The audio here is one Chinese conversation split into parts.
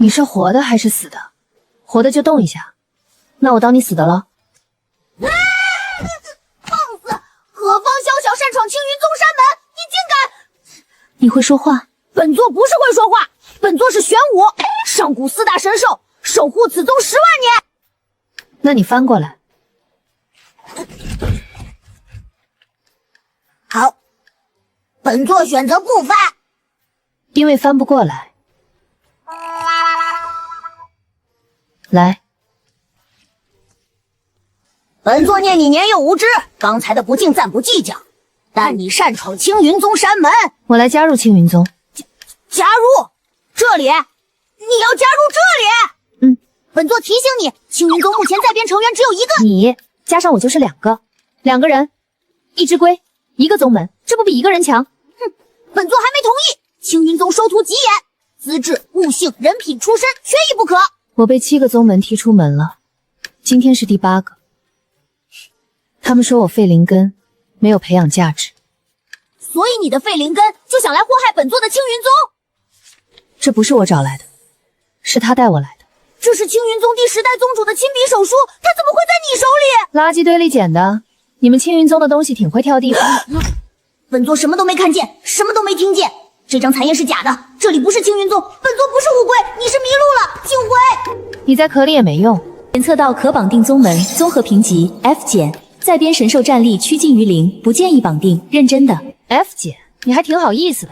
你是活的还是死的？活的就动一下，那我当你死的了。放肆！何方宵小擅闯青云宗山门，你竟敢！你会说话？本座不是会说话，本座是玄武，上古四大神兽，守护此宗10万年。那你翻过来。好，本座选择不翻，因为翻不过来。来，本座念你年幼无知，刚才的不敬暂不计较，但你擅闯青云宗山门，我来加入青云宗。加入这里？你要加入这里？本座提醒你，青云宗目前在编成员只有一个，你加上我就是2个，2个人，1只龟，1个宗门，这不比1个人强？本座还没同意。青云宗收徒极严，资质、悟性、人品、出身缺一不可。我被7个宗门踢出门了，今天是第8个。他们说我废灵根，没有培养价值。所以你的废灵根就想来祸害本座的青云宗？这不是我找来的，是他带我来的。这是青云宗第10代宗主的亲笔手书，他怎么会在你手里？垃圾堆里捡的。你们青云宗的东西挺会挑地方。本座什么都没看见，什么都没听见。这张残页是假的，这里不是青云宗，本座不是乌龟，你是迷路了，请回。你在壳里也没用。检测到可绑定宗门，综合评级 F 减，在编神兽战力趋近于0，不建议绑定，认真的。F 减，你还挺好意思的。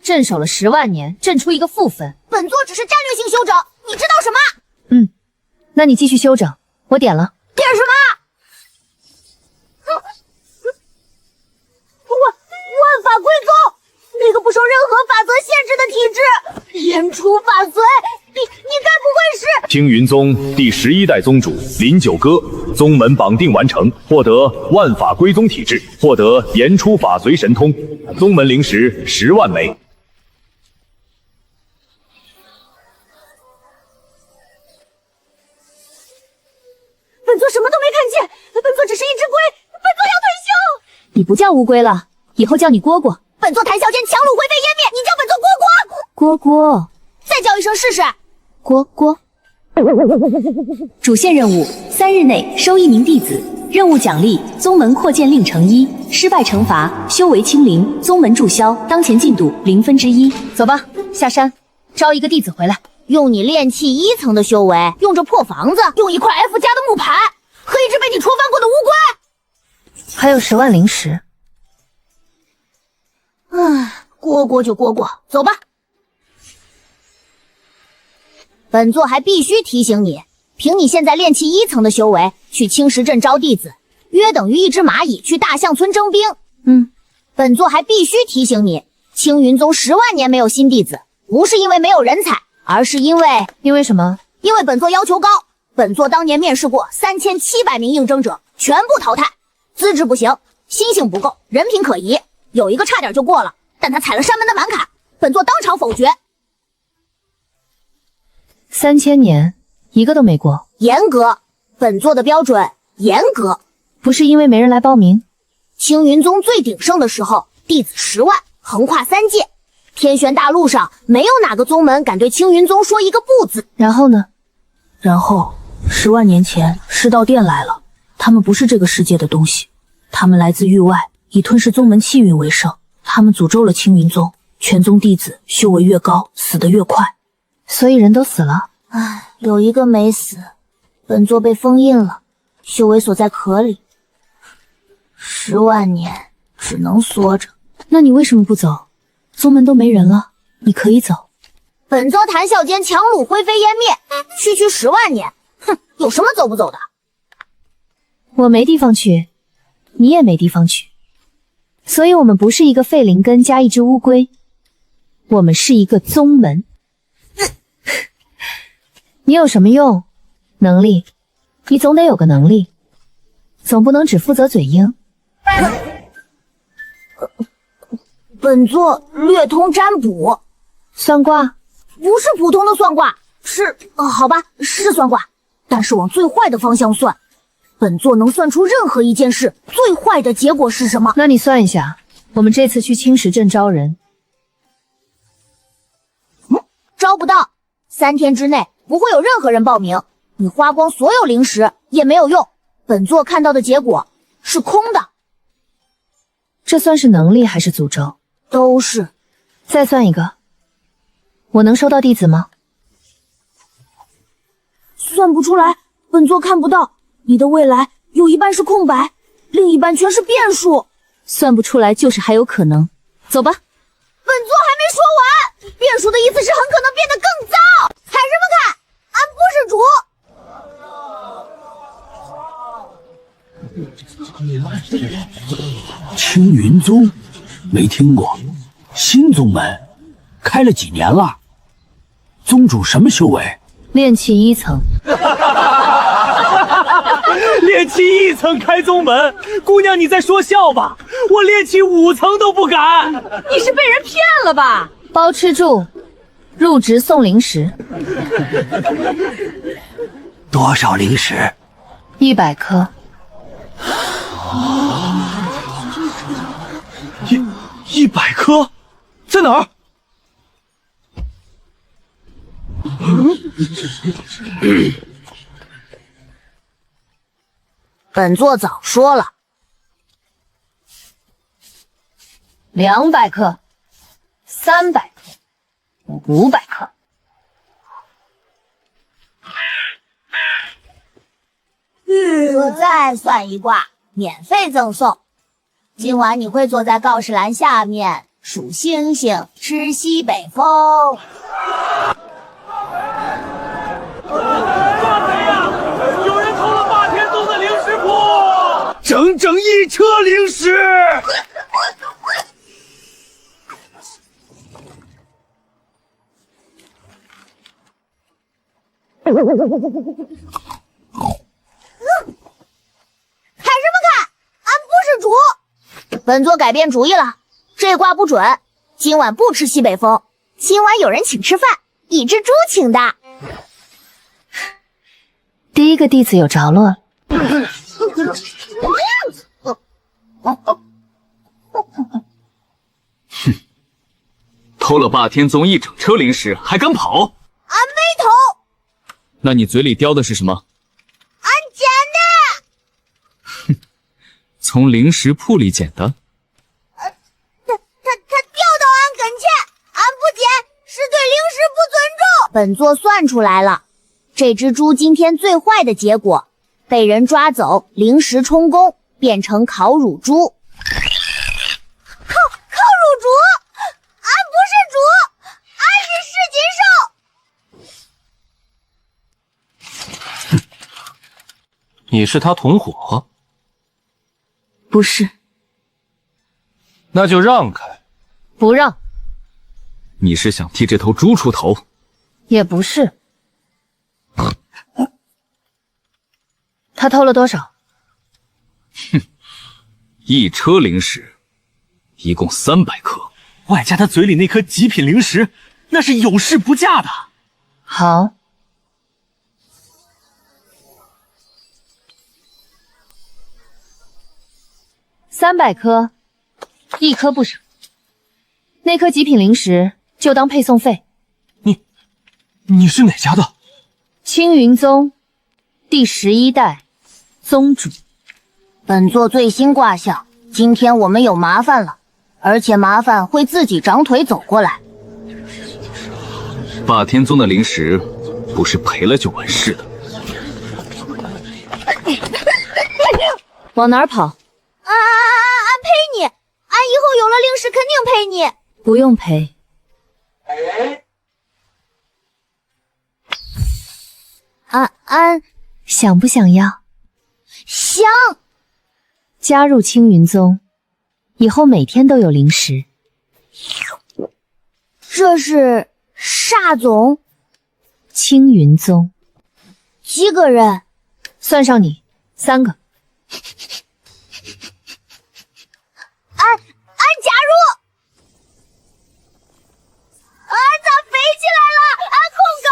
镇守了10万年，镇出一个负分。本座只是战略性休整，你知道什么？那你继续休整，我点了。点什么？万法归宗，那个不受任何法则限制的体制，言出法随。你该不会是青云宗第11代宗主林九歌，宗门绑定完成，获得万法归宗体质，获得言出法随神通，宗门灵石10万枚。本座什么都没看见，本座只是一只龟，本座要退休。你不叫乌龟了，以后叫你蝈蝈。本座谭小坚强掳灰飞烟灭，你叫本座蝈蝈。蝈蝈，再叫一声试试。蝈蝈。主线任务：3日内收1名弟子。任务奖励：宗门扩建令成1，失败惩罚：修为清零，宗门注销。当前进度1/1。走吧，下山招一个弟子回来。用你炼气1层的修为，用这破房子，用一块 F 加的木牌，和一只被你戳翻过的乌龟，还有10万灵石。蝈蝈就蝈蝈，走吧。本座还必须提醒你，凭你现在炼气1层的修为，去青石镇招弟子，约等于一只蚂蚁去大象村征兵。本座还必须提醒你，青云宗10万年没有新弟子，不是因为没有人才，而是因为什么？因为本座要求高。本座当年面试过3700名应征者，全部淘汰，资质不行，心性不够，人品可疑，有一个差点就过了，但他踩了山门的门槛，本座当场否决。3000年一个都没过，严格，本座的标准严格。不是因为没人来报名。青云宗最鼎盛的时候，弟子10万，横跨3界，天玄大陆上没有哪个宗门敢对青云宗说一个不字。然后呢？然后10万年前世道殿来了，他们不是这个世界的东西，他们来自域外，以吞噬宗门气运为生，他们诅咒了青云宗，全宗弟子修为越高，死得越快。所以人都死了。有一个没死，本座被封印了，修为锁在壳里，10万年只能缩着。那你为什么不走？宗门都没人了，你可以走。本座谭小坚强掳灰飞烟灭，区区10万年，有什么走不走的？我没地方去，你也没地方去，所以我们不是一个废灵根加一只乌龟，我们是一个宗门。你有什么用？能力？你总得有个能力，总不能只负责嘴硬。本座略通占卜，算卦？不是普通的算卦，是好吧，是算卦，但是往最坏的方向算。本座能算出任何一件事最坏的结果是什么。那你算一下，我们这次去青石镇招人。招不到3天之内不会有任何人报名，你花光所有灵石也没有用。本座看到的结果是空的。这算是能力还是诅咒？都是。再算一个，我能收到弟子吗？算不出来，本座看不到。你的未来有一半是空白，另一半全是变数。算不出来就是还有可能。走吧。本座还没说完，变数的意思是很可能变得更糟。海青神们看，俺不是主。云宗，没听过。新宗门开了几年了？宗主什么修为？炼气1层。炼气1层开宗门，姑娘你在说笑吧？我炼气5层都不敢。你是被人骗了吧？包吃住，入职送灵石。多少灵石？100颗。100颗，在哪儿？本座早说了。200克，300克，500克。我再算一卦，免费赠送。今晚你会坐在告示栏下面数星星，吃西北风。有人偷了霸天宗的灵石谱，整整1车灵石。海神们看，俺不是主。本座改变主意了，这卦不准，今晚不吃西北风。今晚有人请吃饭，一只猪请的。第一个弟子有着落了。偷了霸天宗1整车灵石还敢跑？俺没偷，那你嘴里叼的是什么？俺捡的。从灵石铺里捡的？他掉到俺跟前，俺不捡是对灵石不尊重。本座算出来了，这只猪今天最坏的结果，被人抓走，灵石充公，变成烤乳猪。烤乳猪，俺不是猪，俺是市井兽。你是他同伙？不是。那就让开。不让。你是想替这头猪出头？也不是。他偷了多少？1车灵石，一共300颗，外加他嘴里那颗极品灵石，那是有市不价的。好。300颗，1颗不少。那颗极品灵石就当配送费。你是哪家的？青云宗第11代宗主。本座最新卦象，今天我们有麻烦了，而且麻烦会自己长腿走过来。霸天宗的灵石不是赔了就完事的。往哪儿跑？俺赔你，俺以后有了灵石肯定赔你。不用赔。俺想不想要？想。加入青云宗，以后每天都有灵石。这是煞总。青云宗几个人？算上你，3个。俺加入。它飞起来了！俺控狗！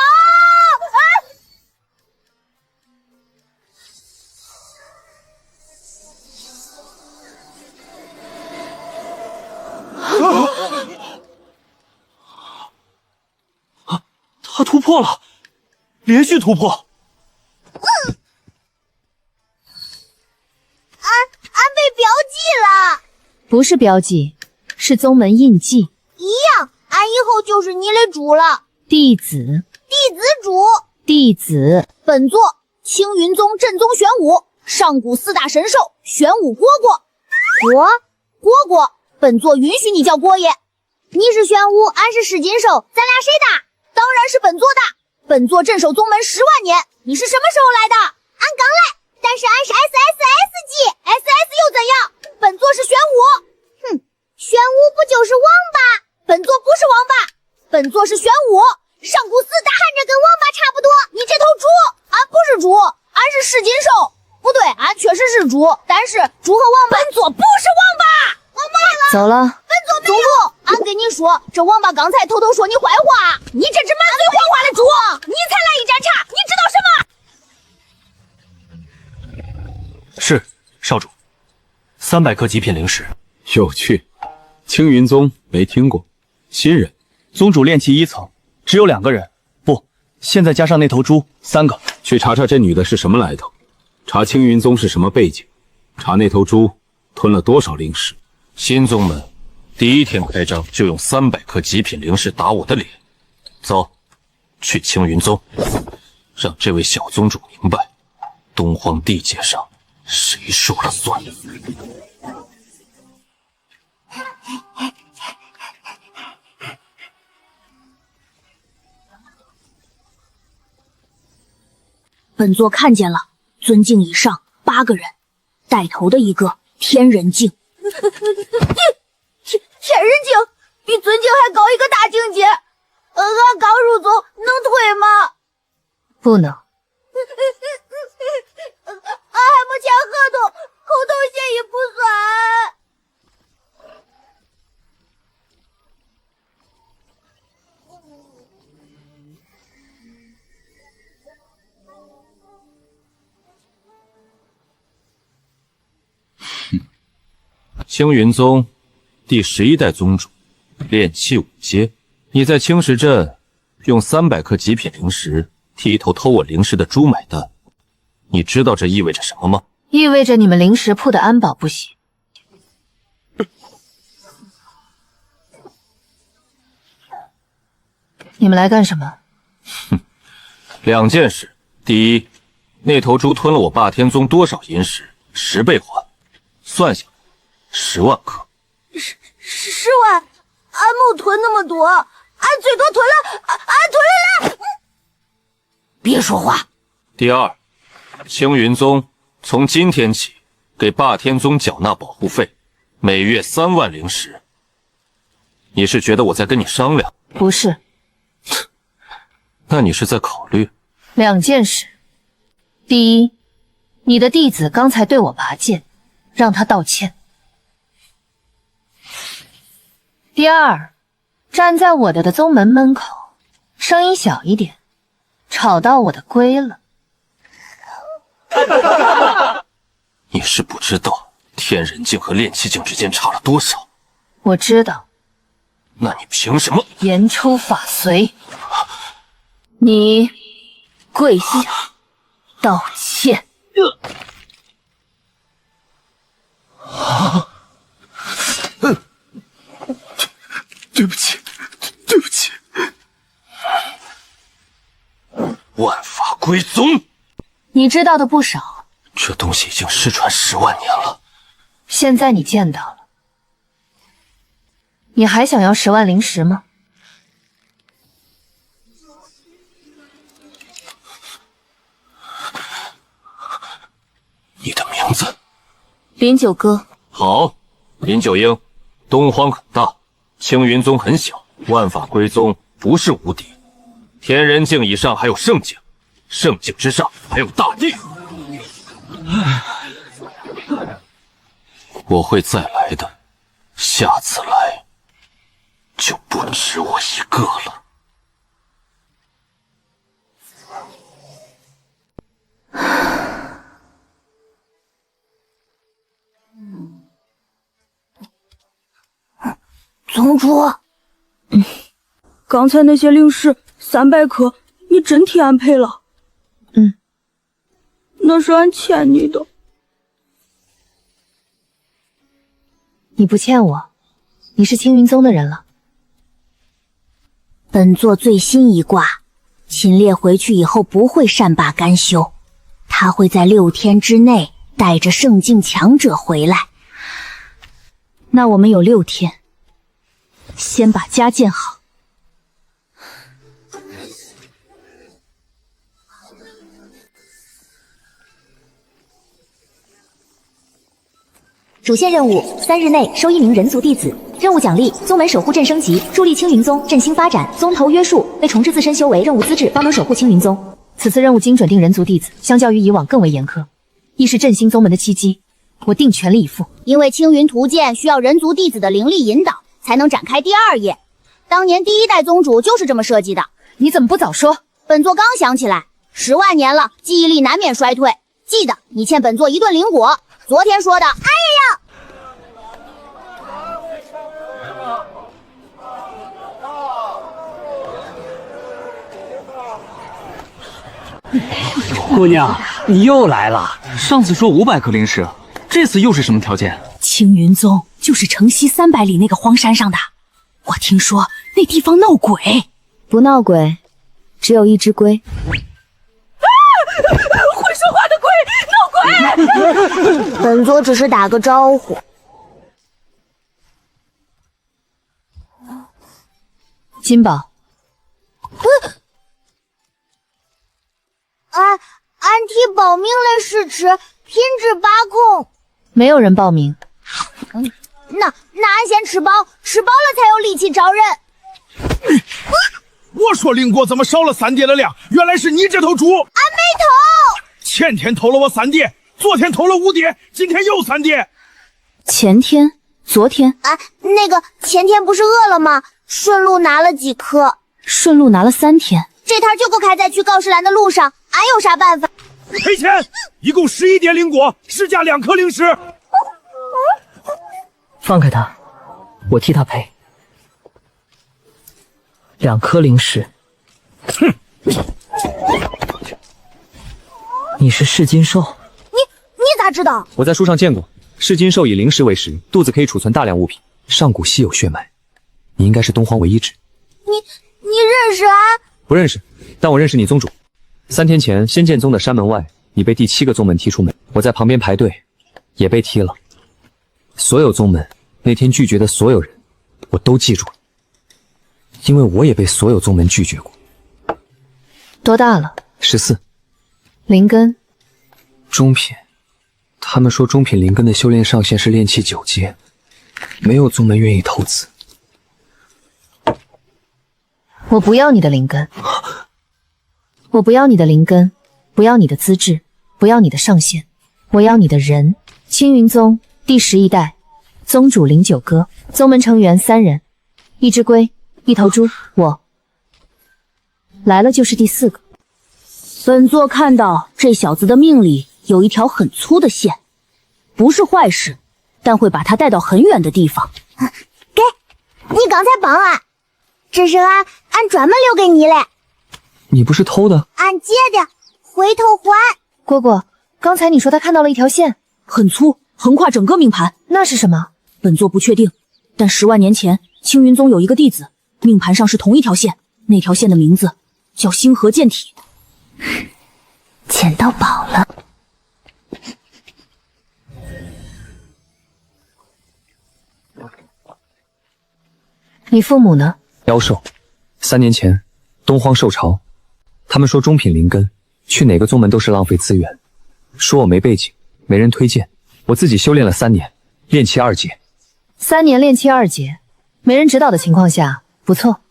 他突破破了，连续突破。俺被标记了，不是标记，是宗门印记。一样，俺以后就是你的主了。弟子，弟子主，弟子。本座青云宗镇宗玄武，上古四大神兽玄武蝈蝈。蝈蝈，本座允许你叫蝈爷。你是玄武，俺是噬金兽，咱俩谁大？当然是本座大。本座镇守宗门10万年，你是什么时候来的？俺刚来，但是俺是 SSS 级，SS 又怎样？本座是玄武。哼，玄武不就是王八？本座不是王八，本座是玄武。上古四大看着跟王八差不多，你这头猪，俺不是猪，俺是噬金兽。不对，俺确实是猪，但是猪和王八，本座不是王八。我卖了。走了。本座没有。俺跟你说，这王八刚才偷偷说你坏话，你这只满嘴谎话的猪，你才来一盏茶，你知道什么？是少主，300颗极品灵石。有趣，青云宗没听过，新人。宗主炼气1层，只有2个人，不，现在加上那头猪，3个。去查查这女的是什么来头，查青云宗是什么背景，查那头猪吞了多少灵石。新宗门第一天开张就用300颗极品灵石打我的脸，走，去青云宗，让这位小宗主明白，东荒地界上谁说了算。本座看见了，尊境以上8个人，带头的一个天人境。天人境比尊境还高一个大境界，俺刚入宗能退吗？不能。俺还没签合同，口头协议不算。青云宗第11代宗主，炼气5阶。你在青石镇用300颗极品灵石替一头偷我灵石的猪买单，你知道这意味着什么吗？意味着你们灵石铺的安保不行。你们来干什么？哼，2件事。第一，那头猪吞了我霸天宗多少银石，10倍还，算下来10万颗。10万？俺没吞那么多，俺最多吞了，俺吞了。别说话。第二，青云宗从今天起给霸天宗缴纳保护费，每月3万灵石。你是觉得我在跟你商量？不是。那你是在考虑？2件事。第一，你的弟子刚才对我拔剑，让他道歉。第二，站在我的宗门门口，声音小一点，吵到我的龟了。你是不知道天人境和炼气境之间差了多少。我知道。那你凭什么？言出法随。你跪下道歉。对不起，对不起。万法归宗，你知道的不少。这东西已经失传10万年了。现在你见到了，你还想要10万灵石吗？你的名字？林九哥。好，林九英。东荒很大，青云宗很小，万法归宗不是无敌。天人境以上还有圣境，圣境之上还有大地。我会再来的，下次来就不止我一个了。宗主，刚才那些灵石300颗你真替俺赔了。那是俺欠你的。你不欠我，你是青云宗的人了。本座最新一卦，秦烈回去以后不会善罢甘休，他会在6天之内带着圣境强者回来。那我们有6天，先把家建好。主线任务：3日内收1名人族弟子。任务奖励：宗门守护阵升级，助力青云宗振兴发展。宗头约束：为重置自身修为任务资质，方能守护青云宗。此次任务精准定人族弟子，相较于以往更为严苛，亦是振兴宗门的契机。我定全力以赴。因为青云图鉴需要人族弟子的灵力引导，才能展开第2页。当年第1代宗主就是这么设计的。你怎么不早说？本座刚想起来，10万年了，记忆力难免衰退。记得你欠本座1顿灵果，昨天说的。哎呀！姑娘，你又来了。上次说500颗灵石，这次又是什么条件？青云宗就是城西300里那个荒山上的，我听说那地方闹鬼。不闹鬼，只有一只龟。会说话的龟，闹鬼！本座只是打个招呼。金宝，安替保命了誓池，拼至8控。没有人报名。那安先吃包了才有力气招认。我说灵果怎么少了3碟的量？原来是你这头猪！俺没偷。前天偷了我3碟，昨天偷了5碟，今天又3碟。前天、昨天那个前天不是饿了吗？顺路拿了几颗。顺路拿了3天。这摊就够开在去告示栏的路上，俺有啥办法？赔钱！一共11碟灵果，实价2颗灵石。放开他，我替他赔。2颗灵石。哼！你是噬金兽？你咋知道？我在书上见过，噬金兽以灵石为食，肚子可以储存大量物品，上古稀有血脉。你应该是东荒唯一指。你认识俺？不认识，但我认识你宗主。3天前，仙剑宗的山门外，你被第7个宗门踢出门，我在旁边排队，也被踢了。所有宗门那天拒绝的所有人，我都记住了，因为我也被所有宗门拒绝过。多大了？14。灵根。中品。他们说中品灵根的修炼上限是炼气9阶，没有宗门愿意投资。我不要你的灵根，我不要你的灵根，不要你的资质，不要你的上限，我要你的人。青云宗第11代宗主林九歌，宗门成员3人，1只龟，1头猪，我来了就是第4个。本座看到这小子的命里有一条很粗的线，不是坏事，但会把他带到很远的地方。给，你刚才帮俺，这是俺专门留给你嘞。你不是偷的？俺借的，回头还。蝈蝈，刚才你说他看到了一条线，很粗，横跨整个命盘。那是什么？本座不确定，但10万年前青云宗有一个弟子，命盘上是同一条线，那条线的名字叫星河剑体。捡到宝了。你父母呢？妖兽。3年前，东荒受潮，他们说中品灵根去哪个宗门都是浪费资源，说我没背景，没人推荐。我自己修炼了3年，炼气2阶。3年炼气2阶，没人指导的情况下，不错。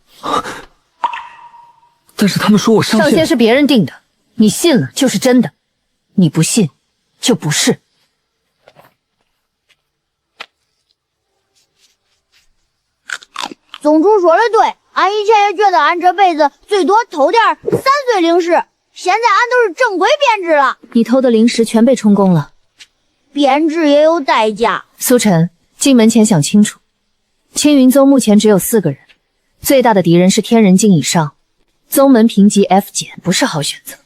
但是他们说我上限是别人定的，你信了就是真的，你不信就不是。宗主说的对，俺以前也觉得俺这辈子最多偷点3岁灵石，现在俺都是正规编制了。你偷的灵石全被充公了，编制也有代价。苏晨，进门前想清楚，青云宗目前只有4个人，最大的敌人是天人境以上，宗门评级 F 减不是好选择。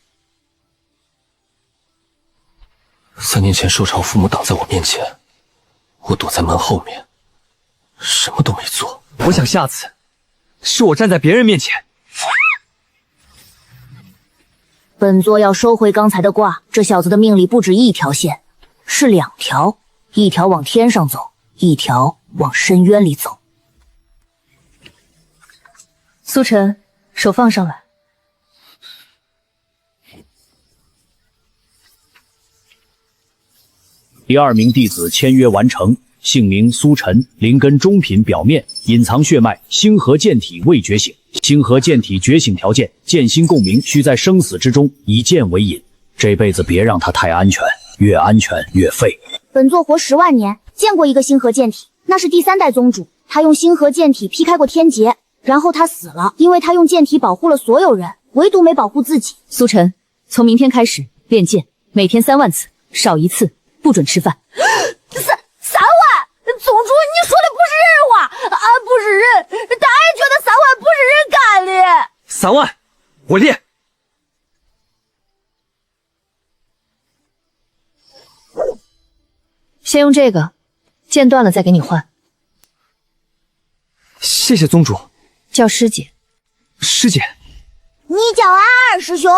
3年前受潮父母挡在我面前，我躲在门后面，什么都没做。我想下次是我站在别人面前。本座要收回刚才的卦，这小子的命里不止一条线，是2条，一条往天上走，一条往深渊里走。苏晨，手放上来。第2名弟子签约完成，姓名苏晨，灵根中品表面，隐藏血脉，星河剑体未觉醒。星河剑体觉醒条件：剑心共鸣，需在生死之中以剑为引。这辈子别让他太安全，越安全越废。本座活10万年，见过一个星河剑体，那是第3代宗主，他用星河剑体劈开过天劫，然后他死了，因为他用剑体保护了所有人，唯独没保护自己。苏晨，从明天开始练剑，每天3万次，少1次不准吃饭。3万！宗主，你说的不是人话，俺不是人，他也觉得3万不是人干的。3万，我练。先用这个，剑断了再给你换。谢谢宗主。叫师姐。师姐，你叫俺二师兄。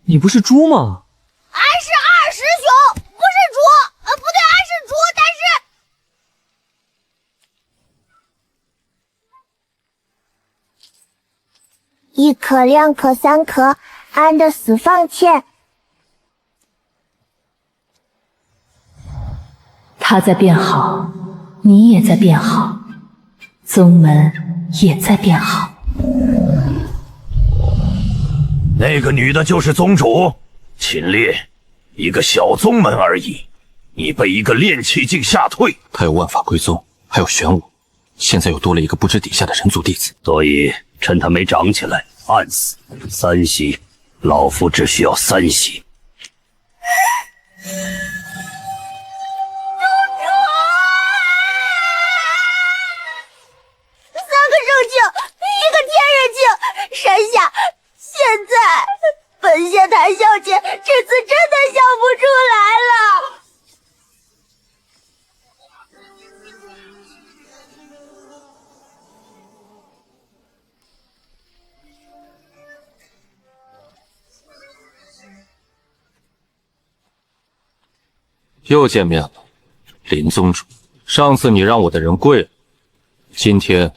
你不是猪吗？俺是二师兄，不是猪。不对，俺是猪，但是1颗、2颗、3颗，俺的私房钱。他在变好，你也在变好，宗门也在变好。那个女的就是宗主，秦烈，一个小宗门而已，你被一个炼气境吓退。他有万法归宗，还有玄武，现在又多了一个不知底下的人族弟子，所以趁他没长起来，暗死3息，老夫只需要3息。山下，现在本仙台小姐这次真的想不出来了。又见面了，林宗主。上次你让我的人跪了，今天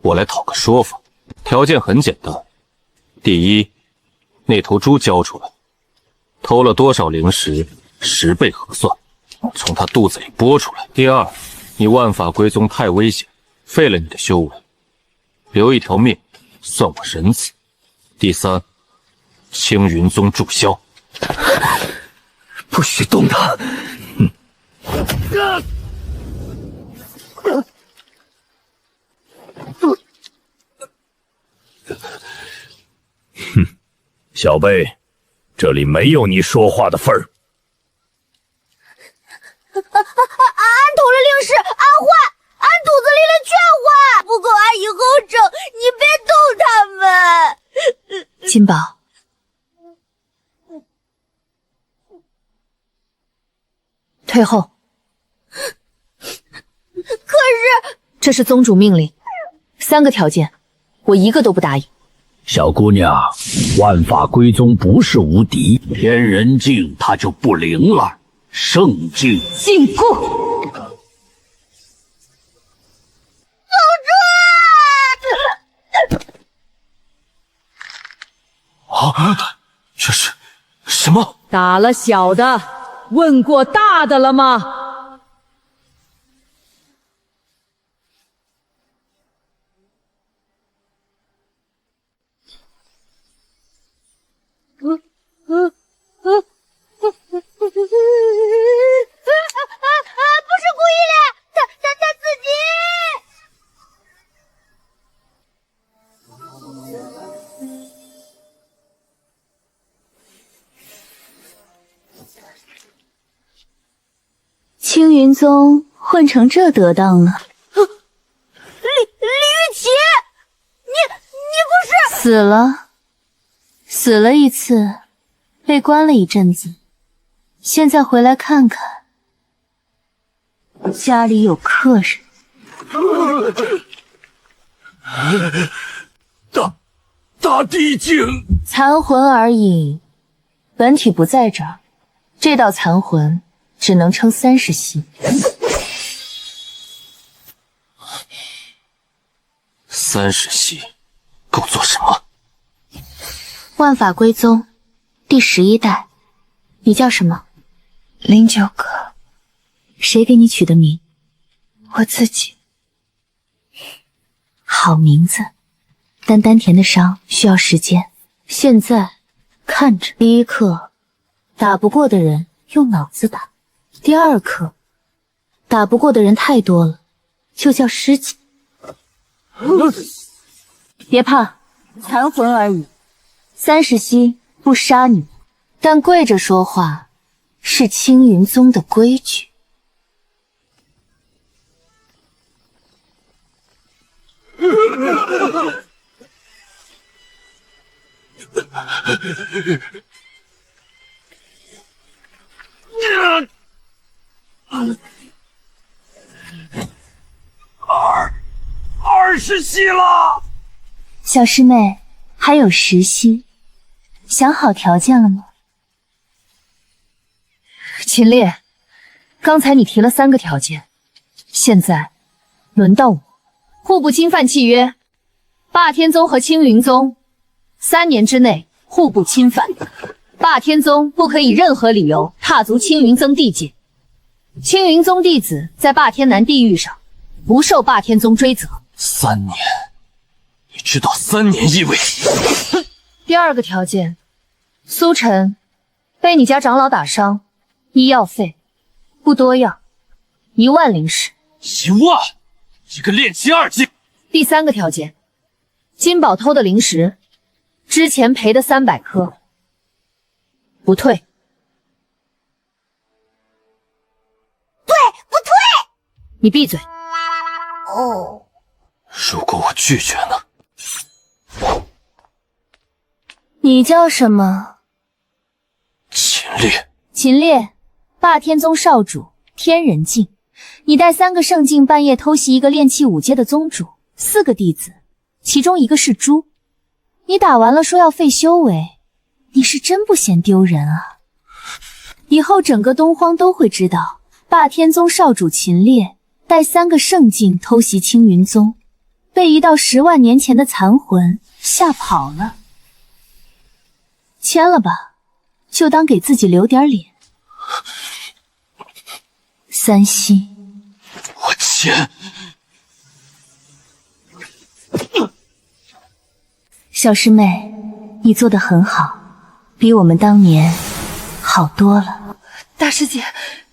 我来讨个说法。条件很简单，第一，那头猪交出来，偷了多少灵石，10倍核算，从他肚子里剥出来。第二，你万法归宗太危险，废了你的修为，留一条命，算我仁慈。第三，青云宗注销，不许动他。小辈，这里没有你说话的份儿。俺偷了灵石，俺还，俺肚子里的全还，不够俺以后挣，你别动他们。金宝，退后。可是，这是宗主命令，3个条件，我一个都不答应。小姑娘，万法归宗不是无敌，天人境它就不灵了，圣境禁锢。啊！这是什么？打了小的，问过大的了吗？不是故意的，他自己。青云宗混成这德当了。李玉琪，你不是死了？死了一次，被关了一阵子，现在回来看看，家里有客人。大地境残魂而已，本体不在这儿，这道残魂只能撑30息。30息够做什么？万法归宗第11代，你叫什么？09哥。谁给你取的名？我自己。好名字，但丹田的伤需要时间。现在看着，第一课，打不过的人用脑子打；第二课，打不过的人太多了，就叫师姐。别怕，残魂而已，30息不杀你，但跪着说话是青云宗的规矩。20息了。小师妹，还有10息，想好条件了吗？秦烈，刚才你提了3个条件，现在轮到我。互不侵犯契约，霸天宗和青云宗3年之内互不侵犯。霸天宗不可以任何理由踏足青云宗地界，青云宗弟子在霸天南地狱上不受霸天宗追责。3年，你知道3年意味？第2个条件，苏晨被你家长老打伤，医药费不多要，1万灵石。1万？一个炼气2级。第3个条件，金宝偷的灵石，之前赔的300颗，不退。对，不退。你闭嘴。哦。如果我拒绝呢？你叫什么？秦烈。秦烈，霸天宗少主，天人境。你带3个圣境半夜偷袭一个炼气5阶的宗主，4个弟子，其中1个是猪。你打完了说要废修为，你是真不嫌丢人啊！以后整个东荒都会知道，霸天宗少主秦烈带3个圣境偷袭青云宗，被一道10万年前的残魂吓跑了。签了吧，就当给自己留点脸。3息。我签。小师妹，你做得很好，比我们当年好多了。大师姐，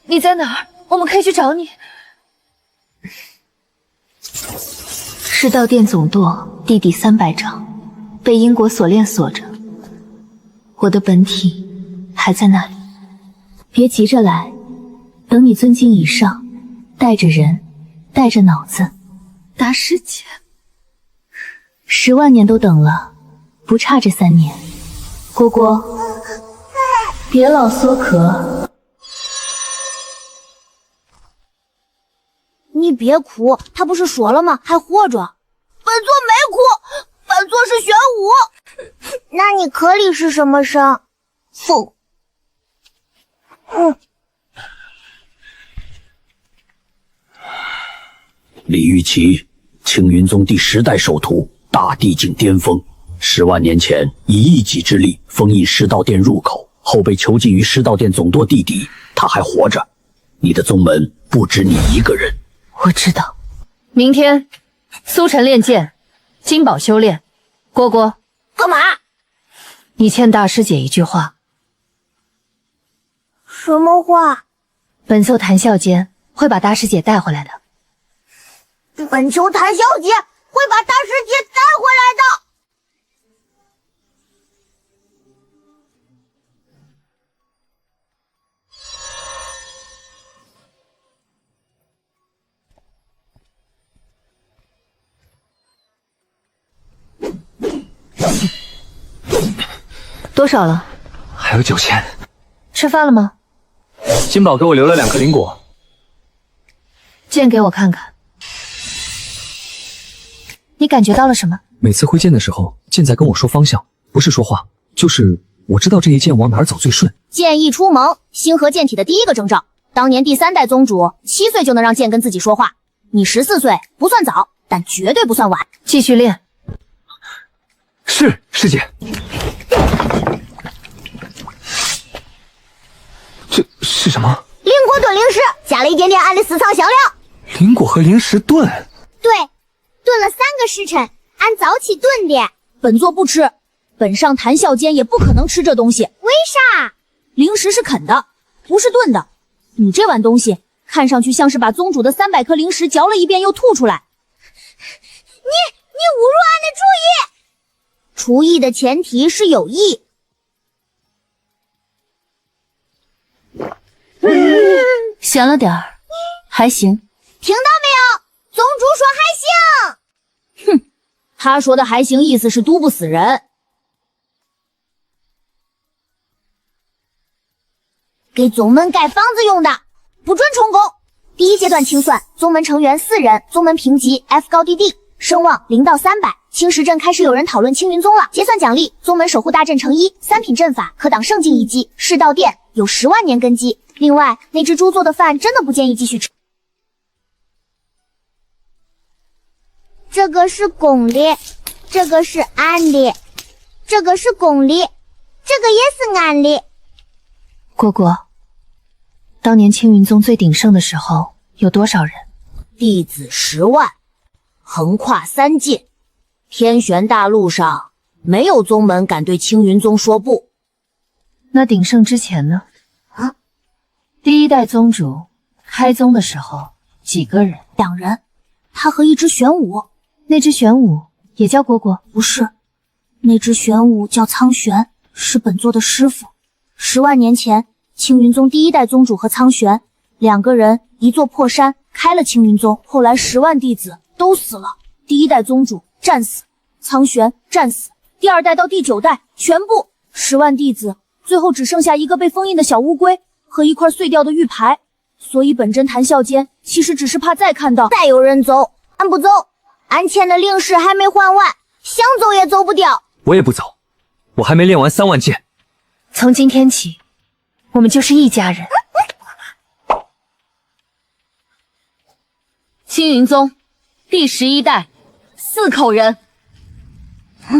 你在哪儿？我们可以去找你。世道殿总舵地底300丈，被因果锁链锁着。我的本体还在那里，别急着来，等你尊境以上，带着人，带着脑子。大师姐，10万年都等了，不差这3年。蝈蝈，别老缩壳。你别哭，他不是说了吗？还活着。本座没哭，本座是玄武。那你壳里是什么声？凤。李玉琪，青云宗第10代首徒，大地境巅峰。10万年前以1己之力封印师道殿入口，后被囚禁于师道殿总舵地底。他还活着，你的宗门不止你一个人。我知道。明天，苏晨练剑，金宝修炼。蝈蝈，干嘛？你欠大师姐一句话。什么话？本座谈笑间会把大师姐带回来的。本求谈笑间会把大师姐带回来的。多少了？还有9000。吃饭了吗？金宝给我留了2颗灵果。剑给我看看。你感觉到了什么？每次挥剑的时候，剑在跟我说方向，不是说话，就是我知道这一剑往哪儿走最顺。剑意出萌，星河剑体的第一个征兆。当年第3代宗主7岁就能让剑跟自己说话，你14岁不算早，但绝对不算晚。继续练。是，师姐。这是什么？灵果炖灵石，加了一点点暗的私藏香料。灵果和灵石炖？对，炖了3个时辰，按早起炖的。本座不吃，本上谈笑间也不可能吃这东西。为啥？灵石是啃的，不是炖的。你这碗东西看上去像是把宗主的300颗灵石嚼了一遍又吐出来。你侮辱俺的厨艺！厨艺的前提是有意。咸了点儿，还行。听到没有？宗主说还行。哼，他说的还行，意思是毒不死人。给宗门盖房子用的，不准充公。第1阶段清算，宗门成员4人，宗门评级 F 高 DD， 声望0到300。青石镇开始有人讨论青云宗了。结算奖励：宗门守护大阵成1，3品阵法可挡圣境1击，世道殿有10万年根基。另外，那只猪做的饭真的不建议继续吃。这个是公的，这个是暗的，这个是公的，这个也是暗的。蝈蝈，当年青云宗最鼎盛的时候有多少人？弟子10万，横跨3界，天玄大陆上没有宗门敢对青云宗说不。那鼎盛之前呢？啊，第1代宗主开宗的时候几个人？2人，他和一只玄武。那只玄武也叫蝈蝈？不是，那只玄武叫苍玄，是本座的师傅。10万年前，青云宗第1代宗主和苍玄2个人一座破山开了青云宗，后来10万弟子都死了。第1代宗主战死，苍玄战死，第2代到第9代全部10万弟子，最后只剩下一个被封印的小乌龟和一块碎掉的玉牌。所以本真谈笑间，其实只是怕再看到再有人走，俺不走。俺欠的灵石还没还完，想走也走不掉。我也不走，我还没练完3万剑。从今天起，我们就是一家人。青云宗第11代4口人。刚才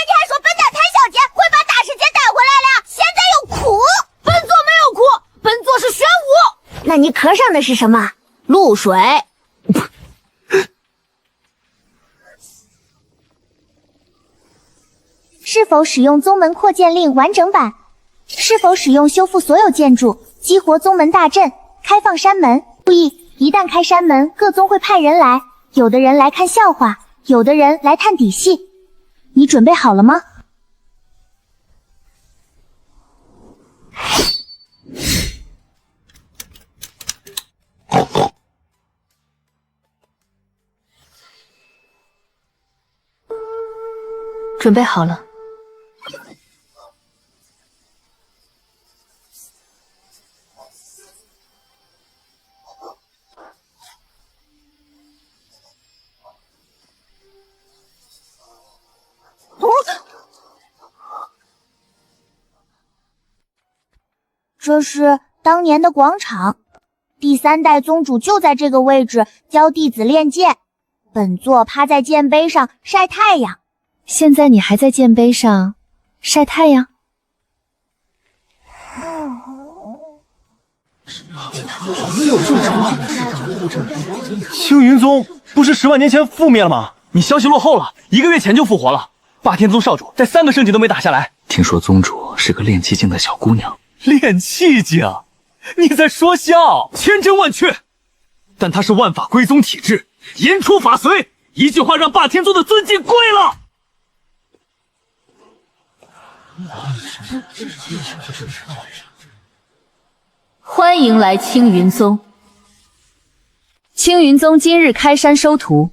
你还说本大谭小姐会把大师姐带回来了，现在又哭。本座没有哭，本座是玄武。那你磕上的是什么？露水。是否使用宗门扩建令完整版？是否使用修复所有建筑，激活宗门大阵，开放山门？注意，一旦开山门，各宗会派人来，有的人来看笑话，有的人来探底细。你准备好了吗？准备好了。这是当年的广场，第3代宗主就在这个位置教弟子练剑。本座趴在剑碑上晒太阳。现在你还在剑碑上晒太阳？青云宗不是10万年前覆灭了吗？你消息落后了，1个月前就复活了。霸天宗少主在3个圣境都没打下来。听说宗主是个练气境的小姑娘。练气境？你在说笑？千真万确。但她是万法归宗体质，言出法随，一句话让霸天宗的尊敬跪了。欢迎来青云宗。青云宗今日开山收徒，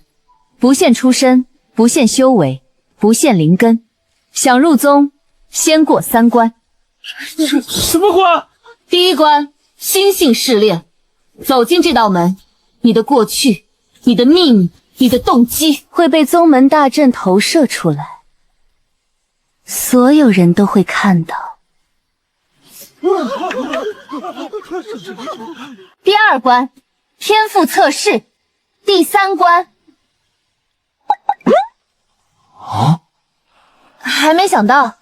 不限出身，不限修为，不限灵根。想入宗，先过3关。什么关？第1关，心性试炼。走进这道门，你的过去、你的秘密、你的动机会被宗门大阵投射出来，所有人都会看到。第2关，天赋测试。第3关，还没想到。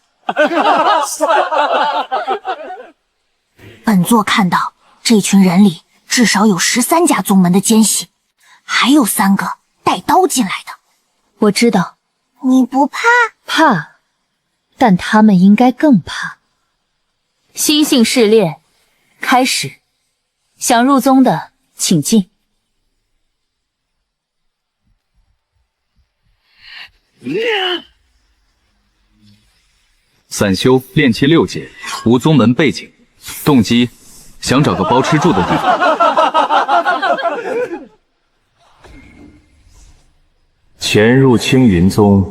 本座看到这群人里至少有13家宗门的奸细，还有3个带刀进来的。我知道。你不怕？怕，但他们应该更怕。心性试炼开始，想入宗的请进。散修炼气6阶，无宗门背景，动机想找个包吃住的地方。潜入青云宗，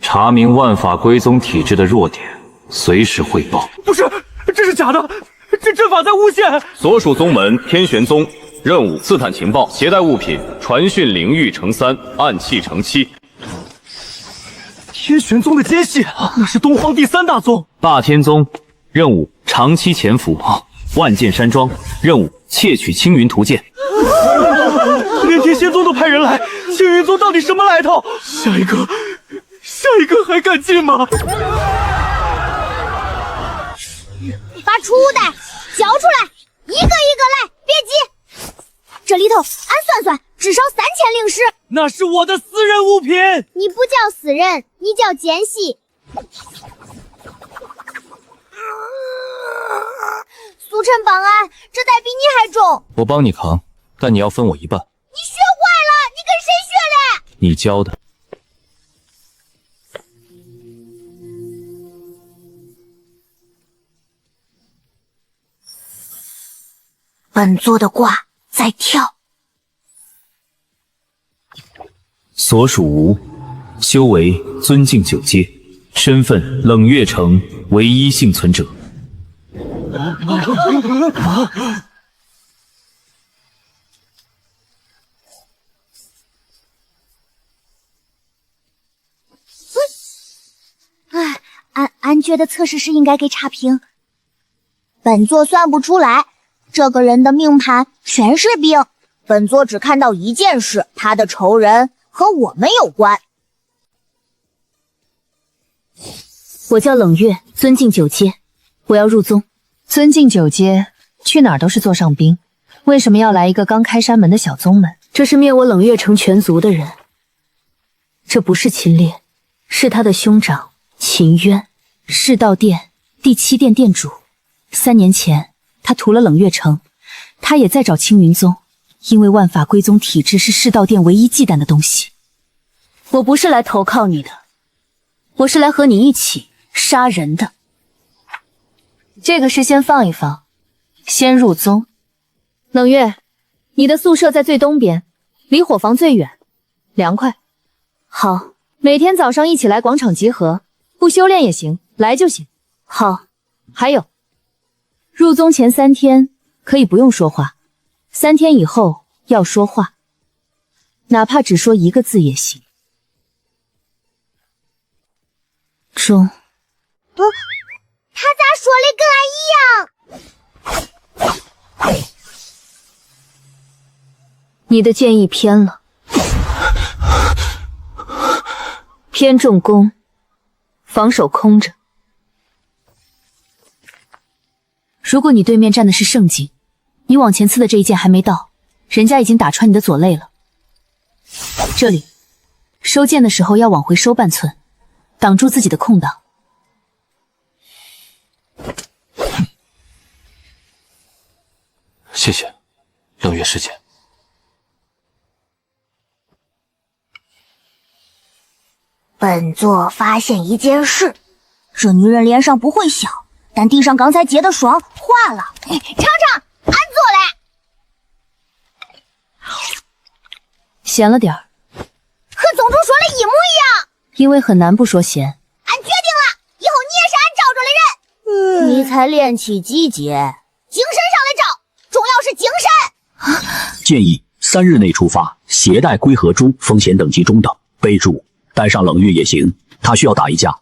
查明万法归宗体制的弱点，随时汇报。不是，这是假的，这阵法在诬陷。所属宗门天玄宗，任务刺探情报，携带物品传讯灵域乘3，暗器乘7。天玄宗的奸细，那是东荒第3大宗。霸天宗，任务长期潜伏万剑山庄，任务窃取青云图鉴。连天仙宗都派人来，青云宗到底什么来头？下一个还敢进吗？把储物袋交出来，一个一个来，别急。这里头按算算，至少3000灵石。那是我的私人物品。你不叫死人，你叫奸细。苏晨绑安，这袋比你还重。我帮你扛，但你要分我一半。你学坏了，你跟谁学的？你教的。本座的卦在跳。所属无，修为尊敬9阶，身份冷月城唯一幸存者。俺觉得测试师应该给差评。本座算不出来，这个人的命盘全是病。本座只看到一件事，他的仇人和我们有关。我叫冷月，尊敬9阶，我要入宗。尊敬9阶，去哪儿都是座上宾，为什么要来一个刚开山门的小宗门？这是灭我冷月城全族的人，这不是秦烈，是他的兄长秦渊，世道殿第7殿殿主。3年前，他屠了冷月城，他也在找青云宗，因为万法归宗体制是世道殿唯一忌惮的东西。我不是来投靠你的，我是来和你一起杀人的。这个事先放一放，先入宗。冷月，你的宿舍在最东边，离伙房最远，凉快。好，每天早上一起来广场集合，不修炼也行，来就行。好，还有，入宗前3天可以不用说话，3天以后要说话，哪怕只说1个字也行。中。他咋说的跟俺一样？你的建议偏了，偏重攻，防守空着。如果你对面站的是圣境，你往前刺的这一剑还没到，人家已经打穿你的左肋了。这里，收剑的时候要往回收半寸，挡住自己的空档。谢谢，冷月师姐。本座发现一件事，这女人脸上不会笑，但地上刚才结的霜化了。尝尝，俺做嘞。咸了点儿，和宗主说的一模一样。因为很难不说闲。俺决定了，以后你也是俺罩着的人。你才练气几节，精神上来找，重要是精神。建议3日内出发，携带龟和猪，风险等级中等。备注：带上冷月也行，他需要打一架。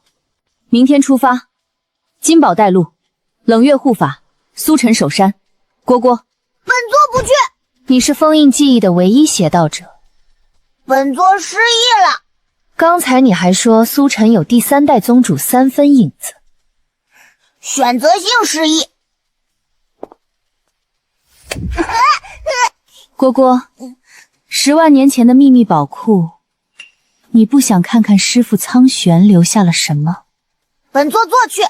明天出发，金宝带路，冷月护法，苏晨守山。蝈蝈，本座不去。你是封印记忆的唯一邪道者。本座失忆了。刚才你还说苏晨有第3代宗主3分影子。选择性失忆。蝈蝈，10万年前的秘密宝库，你不想看看师父苍玄留下了什么？本座去，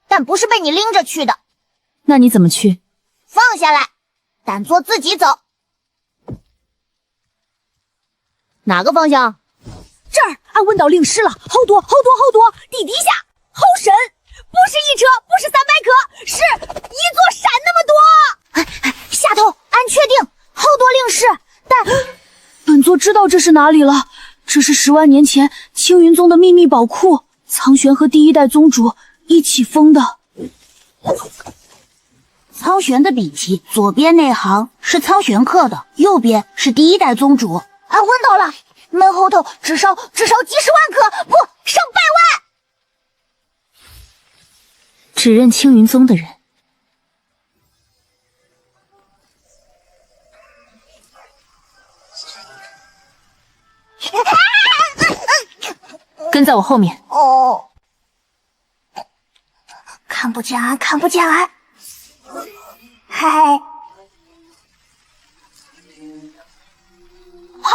但不是被你拎着去的。那你怎么去？放下来，胆座自己走。哪个方向？这儿，俺问到灵石了，好多，地底下，好深，不是1车，不是300颗，是一座山那么多。下头，俺确定好多灵石，但本座知道这是哪里了，这是10万年前青云宗的秘密宝库，苍玄和第1代宗主一起封的。苍玄的笔记，左边那行是苍玄刻的，右边是第1代宗主。俺问到了，门后头至少几十万颗，不，上百万。只认青云宗的人。跟在我后面。哦，看不见俺。嗨，跑！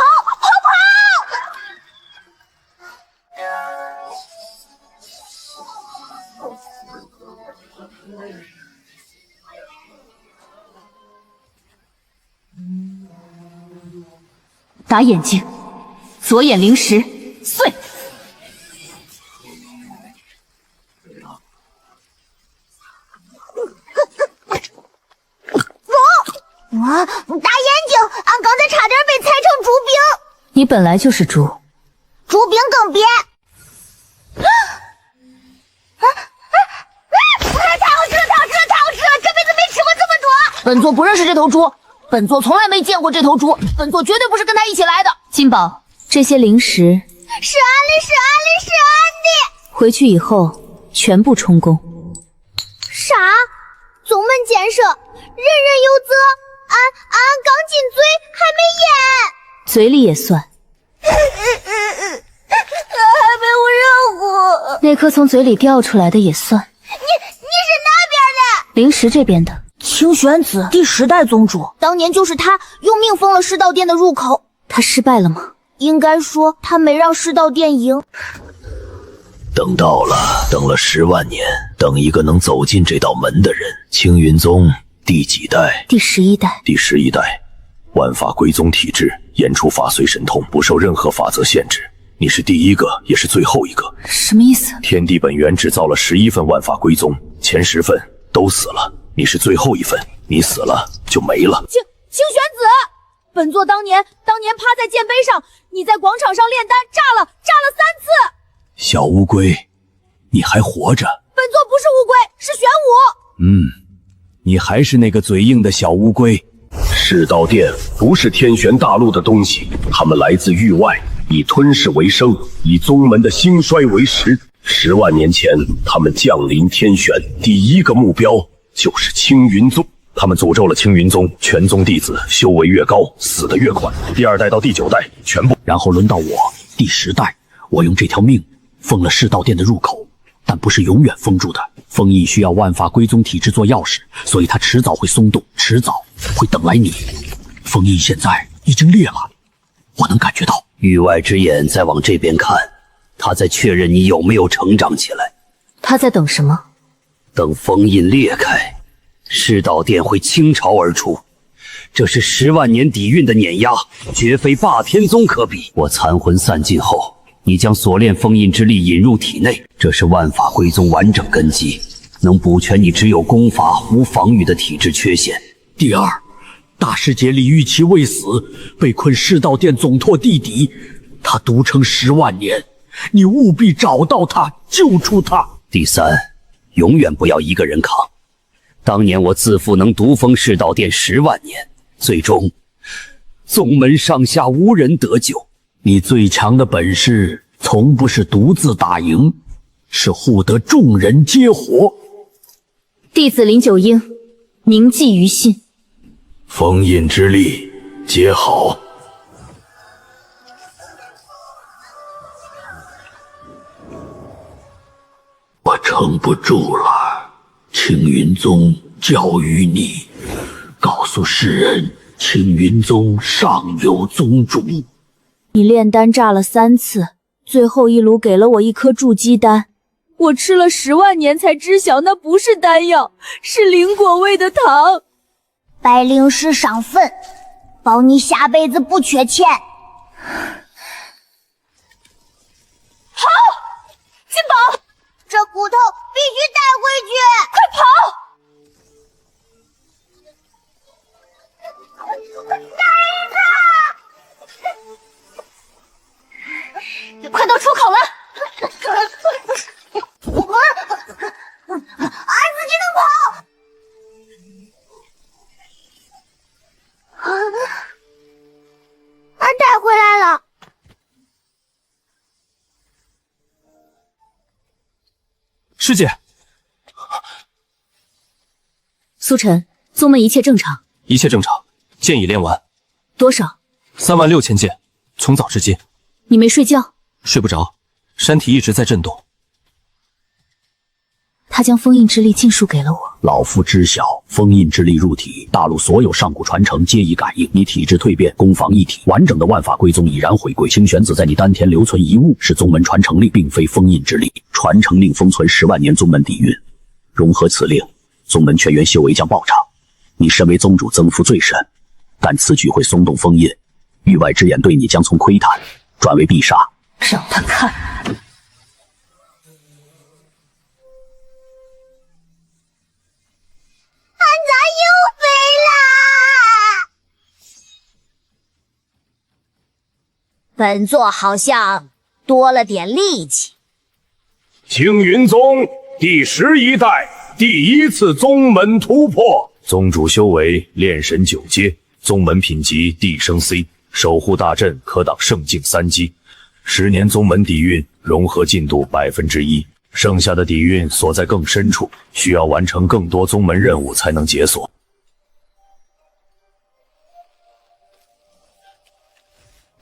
打眼睛，左眼灵石碎。打眼睛！俺刚才差点被踩成猪饼。你本来就是猪，猪饼更别。太好吃了！这辈子没吃过这么多。本座不认识这头猪，本座从来没见过这头猪，本座绝对不是跟他一起来的。金宝，这些灵石是俺的。回去以后全部充公。啥？宗门建设，人人有责。俺刚进嘴，还没咽。嘴里也算。还没有任务。那颗从嘴里掉出来的也算。你是哪边的？灵石这边的。清玄子第10代宗主，当年就是他用命封了世道殿的入口。他失败了吗？应该说他没让世道殿赢。等到了，等了10万年，等一个能走进这道门的人。青云宗第几代？第11代。第11代，万法归宗体制，演出法随神通，不受任何法则限制。你是第一个，也是最后一个。什么意思？天地本源只造了11份万法归宗，前10份都死了，你是最后一份，你死了就没了。清玄子，本座当年趴在剑碑上，你在广场上炼丹，炸了3次。小乌龟，你还活着？本座不是乌龟，是玄武。你还是那个嘴硬的小乌龟。世道殿不是天玄大陆的东西，他们来自域外，以吞噬为生，以宗门的兴衰为食。10万年前，他们降临天玄，第一个目标就是青云宗。他们诅咒了青云宗全宗弟子，修为越高，死得越快。第2代到第9代全部，然后轮到我，第10代，我用这条命封了世道殿的入口，但不是永远封住的。封印需要万法归宗体制做钥匙，所以它迟早会松动，迟早会等来你。封印现在已经裂了，我能感觉到。域外之眼在往这边看，他在确认你有没有成长起来。他在等什么？等封印裂开，世道殿会倾巢而出。这是10万年底蕴的碾压，绝非霸天宗可比。我残魂散尽后，你将锁链封印之力引入体内，这是万法归宗完整根基，能补全你只有功法无防御的体质缺陷。第2，大师姐李玉琪未死，被困世道殿总舵地底，他独撑10万年，你务必找到他，救出他。第三，永远不要一个人扛。当年我自负能独封世道殿10万年，最终宗门上下无人得救。你最强的本事，从不是独自打赢，是护得众人皆活。弟子林九英，铭记于心。封印之力，接好。我撑不住了，青云宗教育你，告诉世人，青云宗尚有宗主。你炼丹炸了3次，最后一炉给了我一颗筑基丹，我吃了10万年才知晓那不是丹药，是灵果味的糖。拜灵师上坟，保你下辈子不缺钱。好，金宝，这骨头必须带回去，快跑！快到出口了！儿子你能跑！儿带回来了。师姐，苏晨，宗门一切正常？一切正常，剑已练完。多少36000剑，从早至今。你没睡觉？睡不着，山体一直在震动。他将封印之力尽数给了我。老夫知晓，封印之力入体，大陆所有上古传承皆已感应。你体质蜕变，攻防一体，完整的万法归宗已然回归。清玄子在你丹田留存一物，是宗门传承令，并非封印之力。传承令封存10万年宗门底蕴，融合此令，宗门全员修为将暴涨。你身为宗主，增幅最深，但此举会松动封印，域外之眼对你将从窥探转为必杀。让他看。本座好像多了点力气。青云宗第11代第一次宗门突破，宗主修为炼神9阶，宗门品级地升 C， 守护大阵可挡圣境3击。10年宗门底蕴融合进度1%，剩下的底蕴锁在更深处，需要完成更多宗门任务才能解锁。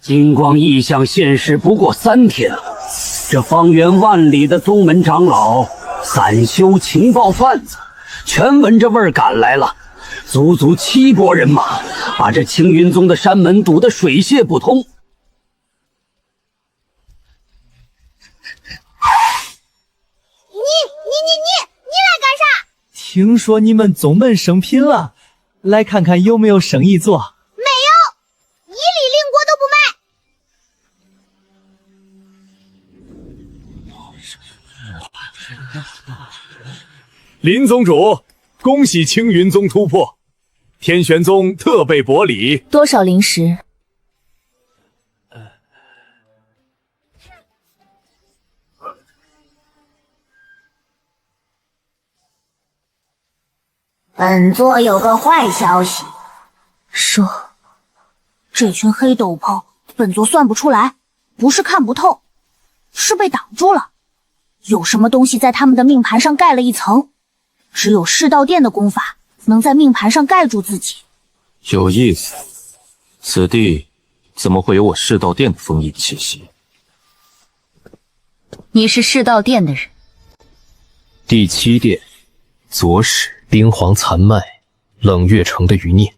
金光异象现世不过3天了，这方圆万里的宗门长老、散修、情报贩子，全闻着味儿赶来了，足足7拨人马，把这青云宗的山门堵得水泄不通。你来干啥？听说你们宗门升品了，来看看有没有生意做。没有，1粒灵果都不卖。林宗主，恭喜青云宗突破，天玄宗特备薄礼。多少灵石？本座有个坏消息。说，这群黑斗篷，本座算不出来，不是看不透，是被挡住了。有什么东西在他们的命盘上盖了一层，只有世道殿的功法能在命盘上盖住自己。有意思，此地怎么会有我世道殿的封印气息？你是世道殿的人。第7殿，左使冰皇残脉，冷月城的余孽。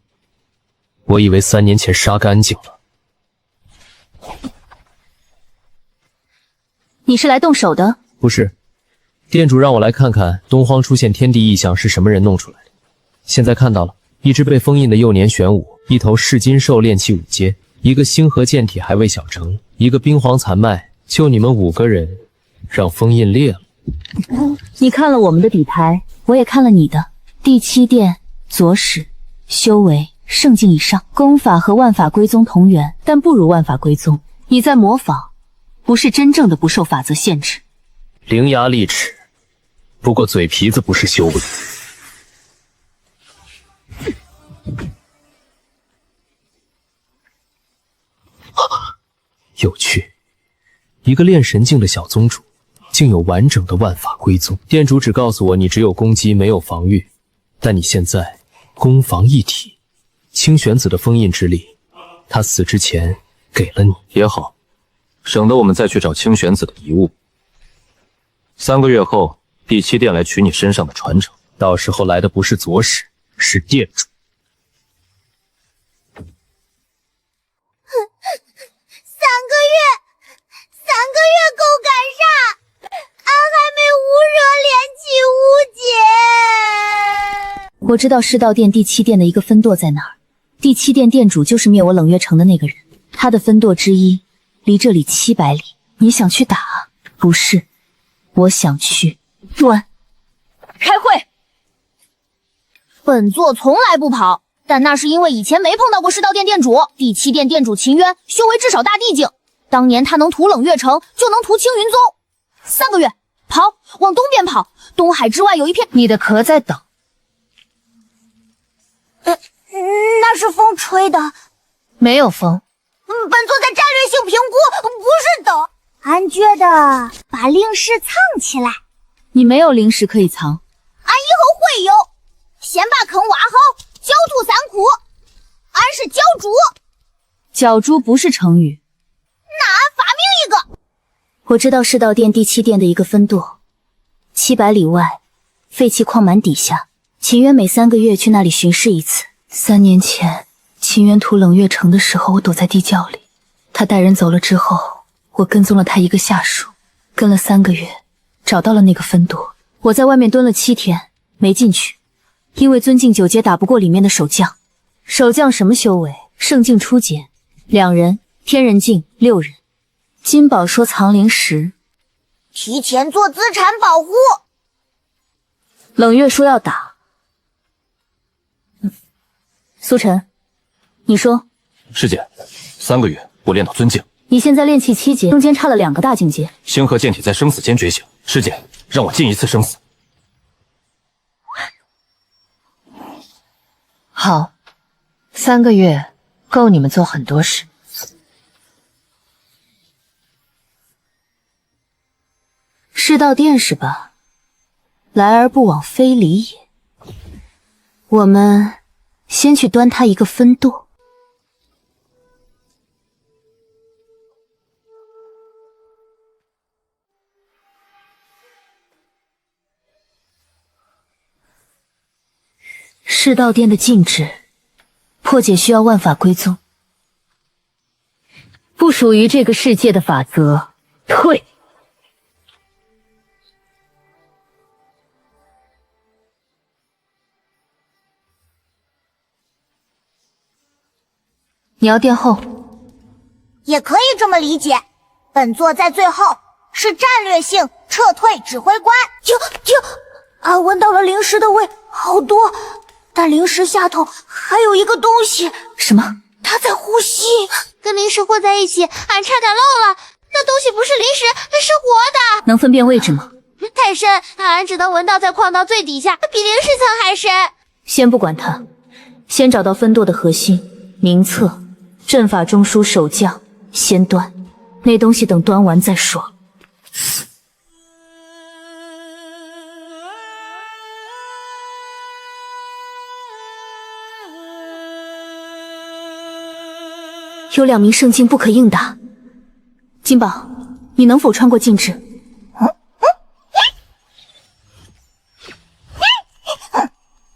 我以为3年前杀干净了。你是来动手的？不是，店主让我来看看东荒出现天地异象是什么人弄出来的。现在看到了，一只被封印的幼年玄武，一头噬金兽炼气5阶，一个星河剑体还未小成，一个冰皇残脉，就你们5个人，让封印裂了。你看了我们的底牌，我也看了你的。第7殿左使，修为圣境以上，功法和万法归宗同源，但不如万法归宗。你在模仿，不是真正的不受法则限制。伶牙俐齿，不过嘴皮子不是修为。有趣，一个炼神境的小宗主，竟有完整的万法归宗。店主只告诉我你只有攻击没有防御，但你现在攻防一体。清玄子的封印之力，他死之前给了你。也好，省得我们再去找清玄子的遗物。3个月后，第7殿来取你身上的传承，到时候来的不是左使，是店主。3个月够赶上，俺还没无惹炼气无解。我知道世道殿第7殿的一个分舵在哪儿。第7殿殿主就是灭我冷月城的那个人，他的分舵之一离这里700里。你想去打？不是，我想去断。开会。本座从来不跑，但那是因为以前没碰到过世道殿殿主。第7殿殿主秦渊修为至少大地境，当年他能屠冷月城，就能屠青云宗。3个月，跑，往东边跑。东海之外有一片。你的壳在等。那是风吹的。没有风。本座在战略性评估，不是等。俺觉得把灵石藏起来。你没有灵石可以藏。俺以后会有。先把坑挖好，狡兔3窟。俺是角猪。角猪不是成语。那俺发明一个。我知道世道殿第7殿的一个分舵，700里外，废弃矿满底下。秦渊每3个月去那里巡视一次。3年前，秦渊屠冷月城的时候，我躲在地窖里。他带人走了之后，我跟踪了他一个下属，跟了3个月，找到了那个分舵。我在外面蹲了7天，没进去，因为尊境9阶打不过里面的守将。守将什么修为？圣境初阶，2人，天人境6人。金宝说藏灵石，提前做资产保护。冷月说要打。苏晨，你说。师姐，3个月我练到尊境。你现在炼气7阶，中间差了2个大境界。星河剑体在生死间觉醒，师姐让我进一次生死。好，3个月够你们做很多事。世道殿是吧？来而不往非礼也。我们先去端他一个分舵。世道殿的禁制，破解需要万法归宗，不属于这个世界的法则，退。你要殿后，也可以这么理解。本座在最后是战略性撤退指挥官。停！俺闻到了灵石的味，好多，但灵石下头还有一个东西。什么？它在呼吸，跟灵石混在一起，俺差点漏了。那东西不是灵石，是活的。能分辨位置吗？太深，俺只能闻到在矿道最底下，比灵石层还深。先不管它，先找到分舵的核心名册。阵法中枢守将，先端，那东西等端完再说。有2名圣境不可应答。金宝，你能否穿过禁制？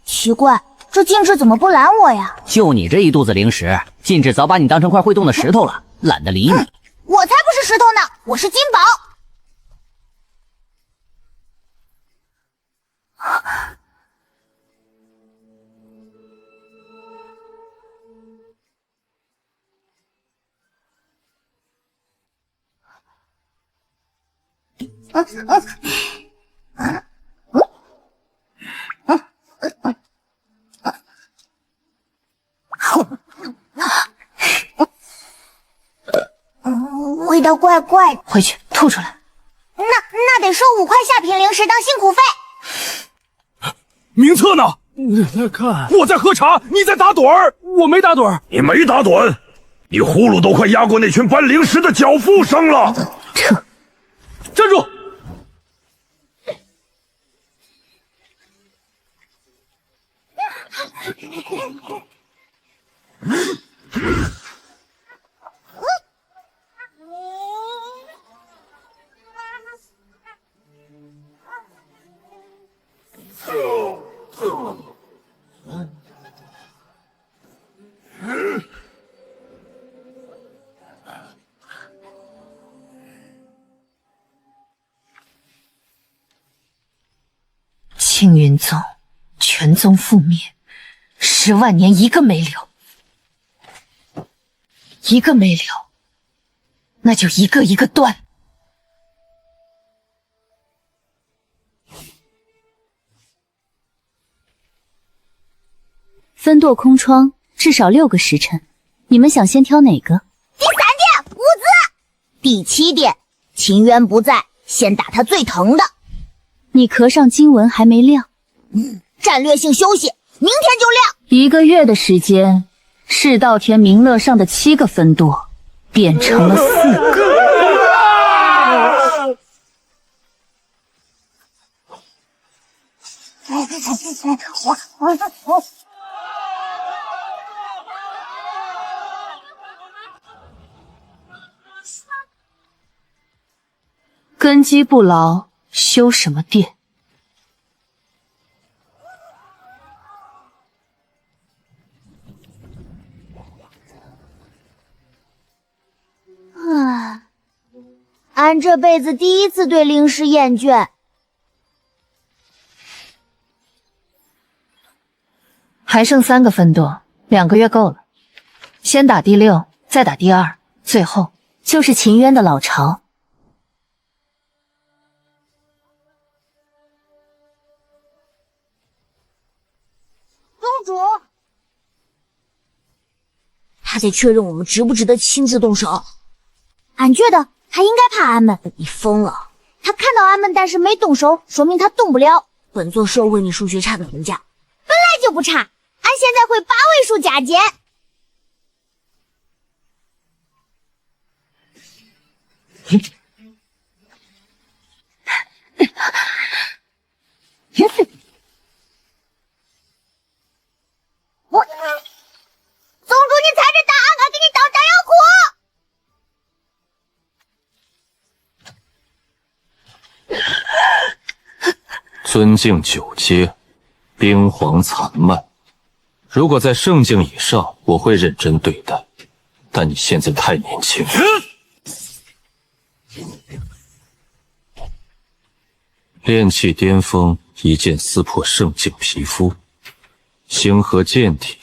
奇怪，这禁制怎么不拦我呀？就你这一肚子灵石，禁制早把你当成块会动的石头了，懒得理你。我才不是石头呢，我是金宝。味道得怪怪的。回去吐出来。那得收5块下品灵石当辛苦费。名册呢？你在看？我在喝茶，你在打盹儿。我没打盹儿。你没打盹，你呼噜都快压过那群搬灵石的脚夫声了。撤！站住！青云宗全宗覆灭，10万年一个没留，一个没留，那就一个一个断。分舵空窗至少6个时辰，你们想先挑哪个？第3殿，伍兹。第7殿，秦渊不在，先打他最疼的。你壳上经文还没亮，战略性休息，明天就亮。1个月的时间，世道天明乐上的7个分舵变成了4个。根基不牢，修什么殿？俺这辈子第一次对灵石厌倦。还剩3个分舵，2个月够了。先打第6，再打第2，最后就是秦渊的老巢。宗主，他得确认我们值不值得亲自动手。俺觉得他应该怕安们。你疯了？他看到安们，但是没动手，说明他动不了。本座是要为你数学差的评价，本来就不差。俺现在会8位数加减。宗主，你猜着答案，俺给你当弹药库。尊境9阶，冰皇残蔓。如果在圣境以上，我会认真对待，但你现在太年轻。炼气巅峰，一剑撕破圣境皮肤。星河剑体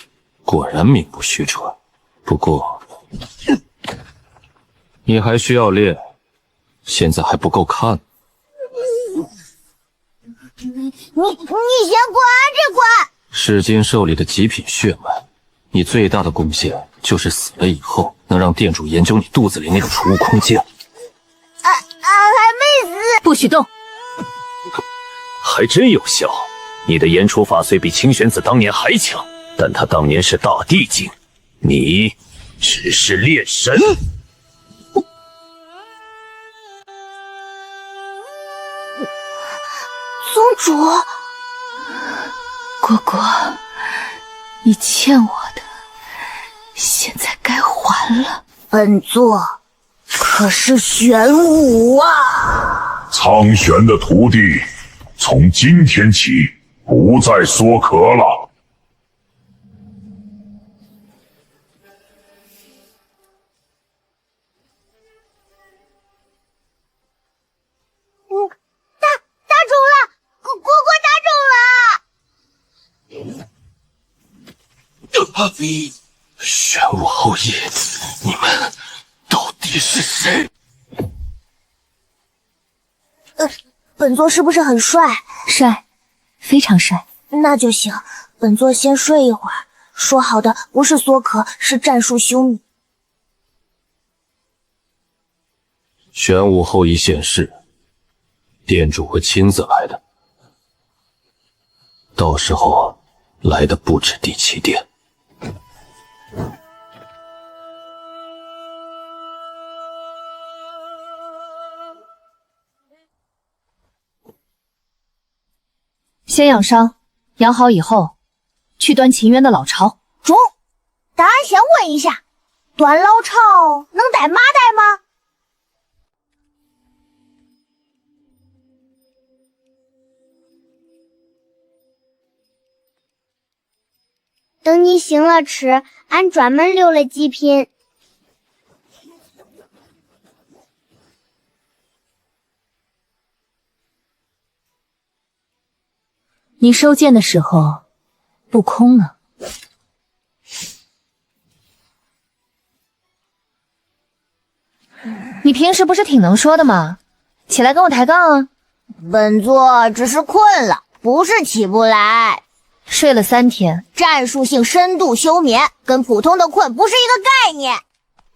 果然名不虚传，不过你还需要练，现在还不够看。你先滚，俺这滚。噬金兽里的极品血脉，你最大的贡献就是死了以后能让店主研究你肚子里那个储物空间。俺还没死。不许动！还真有效。你的言除法虽比清玄子当年还强，但他当年是大地境，你只是炼神。宗主，果果，你欠我的，现在该还了。本座可是玄武啊！苍玄的徒弟，从今天起不再缩壳了。打肿了，果果打肿了。玄武后裔，你们到底是谁？本座是不是很帅？帅，非常帅。那就行，本座先睡一会儿。说好的不是缩壳，是战术休谧。玄武后已显示，店主会亲自来的，到时候来的不止第7殿。先养伤，养好以后，去端秦渊的老巢。中，答案想问一下，端老巢能带麻袋吗？等你醒了吃，俺专门留了几品。你收剑的时候，不空呢。你平时不是挺能说的吗？起来跟我抬杠啊！本座只是困了，不是起不来。睡了3天，战术性深度休眠，跟普通的困不是一个概念。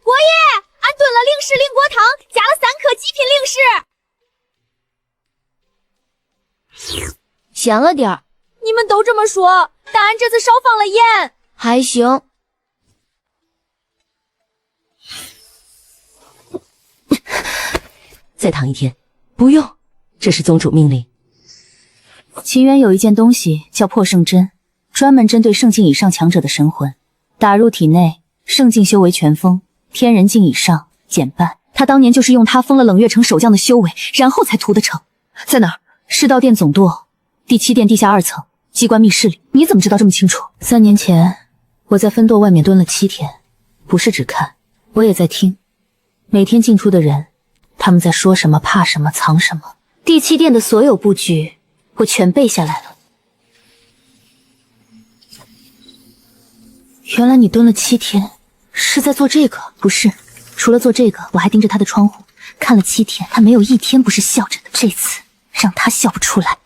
国爷，俺炖了令氏灵果汤，加了3颗极品令氏。咸了点儿，你们都这么说，但俺这次少放了盐，还行。再躺1天，不用，这是宗主命令。秦渊有一件东西叫破圣针，专门针对圣境以上强者的神魂，打入体内，圣境修为全封，天人境以上减半。他当年就是用它封了冷月城守将的修为，然后才屠的城。在哪儿？世道殿总舵第7殿地下2层机关密室里。你怎么知道这么清楚？3年前我在分舵外面蹲了7天，不是只看，我也在听。每天进出的人，他们在说什么，怕什么，藏什么。第7殿的所有布局我全背下来了。原来你蹲了7天，是在做这个？不是，除了做这个，我还盯着他的窗户看了7天，他没有一天不是笑着的。这次让他笑不出来。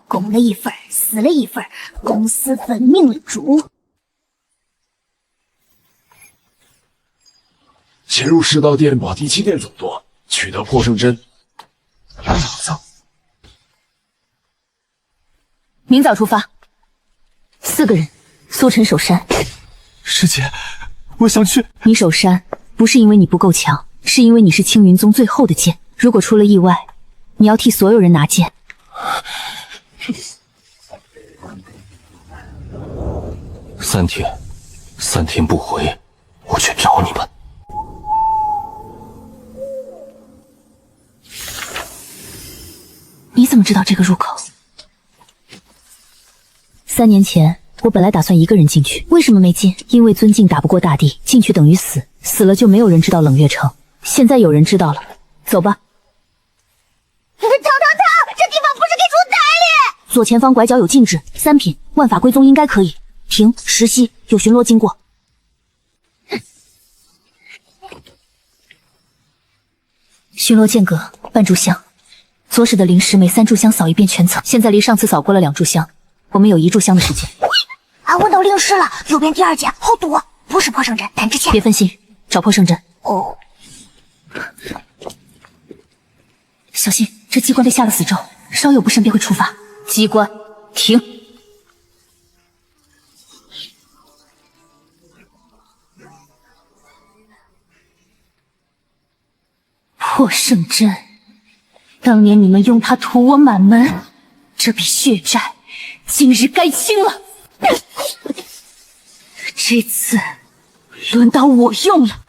攻了一份，死了一份，公私分明了主。潜入世道殿，保第7殿总舵，取得破圣针。打造。明早出发，4个人，苏晨守山。师姐，我想去。你守山不是因为你不够强，是因为你是青云宗最后的剑。如果出了意外，你要替所有人拿剑。3天不回，我去找你们。你怎么知道这个入口？3年前我本来打算一个人进去，为什么没进？因为尊境打不过大帝，进去等于死，死了就没有人知道冷月城。现在有人知道了，走吧。这地方不是给主待的。左前方拐角有禁制，3品万法归宗应该可以。停，石溪有巡逻经过。巡逻间隔半炷香，左使的灵石每3炷香扫一遍全层。现在离上次扫过了2炷香，我们有1炷香的时间。俺闻到灵石了，右边第2间，好多，不是破圣针，但值钱。别分心，找破圣针。哦，小心，这机关被下了死咒，稍有不慎便会触发。机关停。破圣针，当年你们用它屠我满门，这笔血债今日该清了。这次轮到我用了。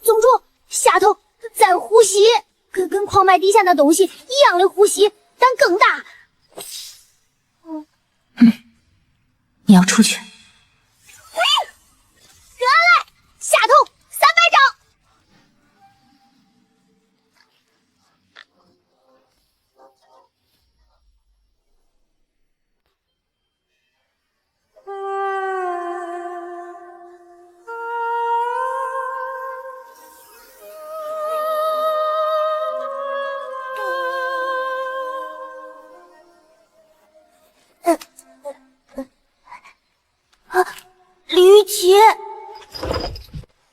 宗主，下头在呼吸，跟矿脉底下那东西一样的呼吸，但更大。你要出去。得嘞，下头300掌。李玉洁，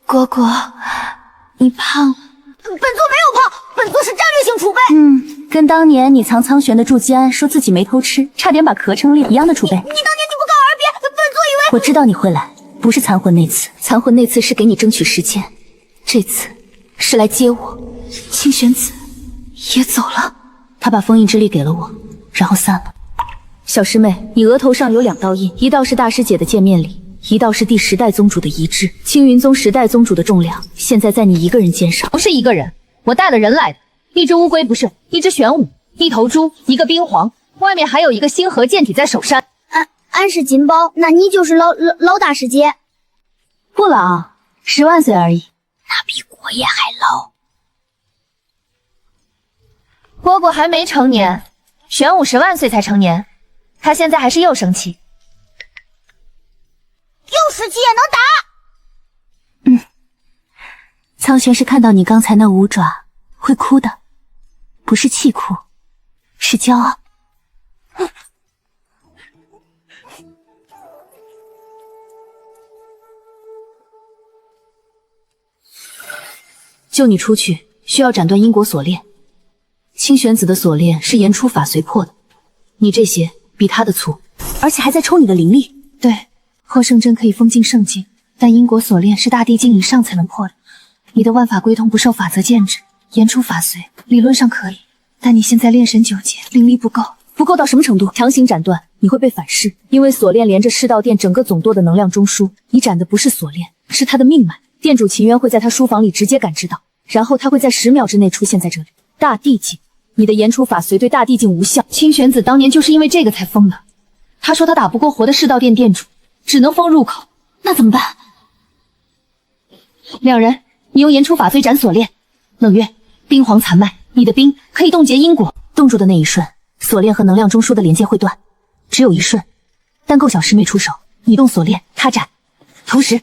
哥哥，你胖了。本座没有胖，本座是战略性储备。跟当年你藏苍玄的祝基安说自己没偷吃，差点把壳撑裂一样的储备。你当年你不告而别，本座以为……我知道你会来，不是残魂那次，残魂那次是给你争取时间，这次是来接我。清玄子也走了，他把封印之力给了我，然后散了。小师妹，你额头上有2道印，一道是大师姐的见面礼，一道是第10代宗主的遗志。青云宗10代宗主的重量，现在在你一个人肩上。不是一个人，我带了人来的，一只乌龟不是，一只玄武，一头猪，一个冰皇，外面还有一个星河剑体在手上。安是金包，那你就是老大师姐。不老，10万岁而已。那比果爷还老。蝈蝈还没成年，玄武10万岁才成年，他现在还是幼生期。幼时期也能打？苍玄是看到你刚才那5爪会哭的，不是气哭，是骄傲。救你出去需要斩断因果锁链，清玄子的锁链是言出法随破的，你这些比他的粗，而且还在抽你的灵力。对，获圣针可以封禁圣境，但因果锁链是大地境以上才能破的。你的万法归通不受法则限制，言出法随，理论上可以，但你现在炼神9阶，灵力不够，不够到什么程度？强行斩断，你会被反噬，因为锁链连着世道殿整个总舵的能量中枢，你斩的不是锁链，是他的命脉。店主秦渊会在他书房里直接感知到，然后他会在10秒之内出现在这里。大地境，你的言出法随对大地境无效。清玄子当年就是因为这个才封的，他说他打不过活的世道殿店主，只能封入口。那怎么办？两人，你用言出法随斩锁链。冷月，冰皇残脉，你的冰可以冻结因果，冻住的那一瞬，锁链和能量中枢的连接会断，只有一瞬，但够小师妹出手。你动锁链，他斩，同时。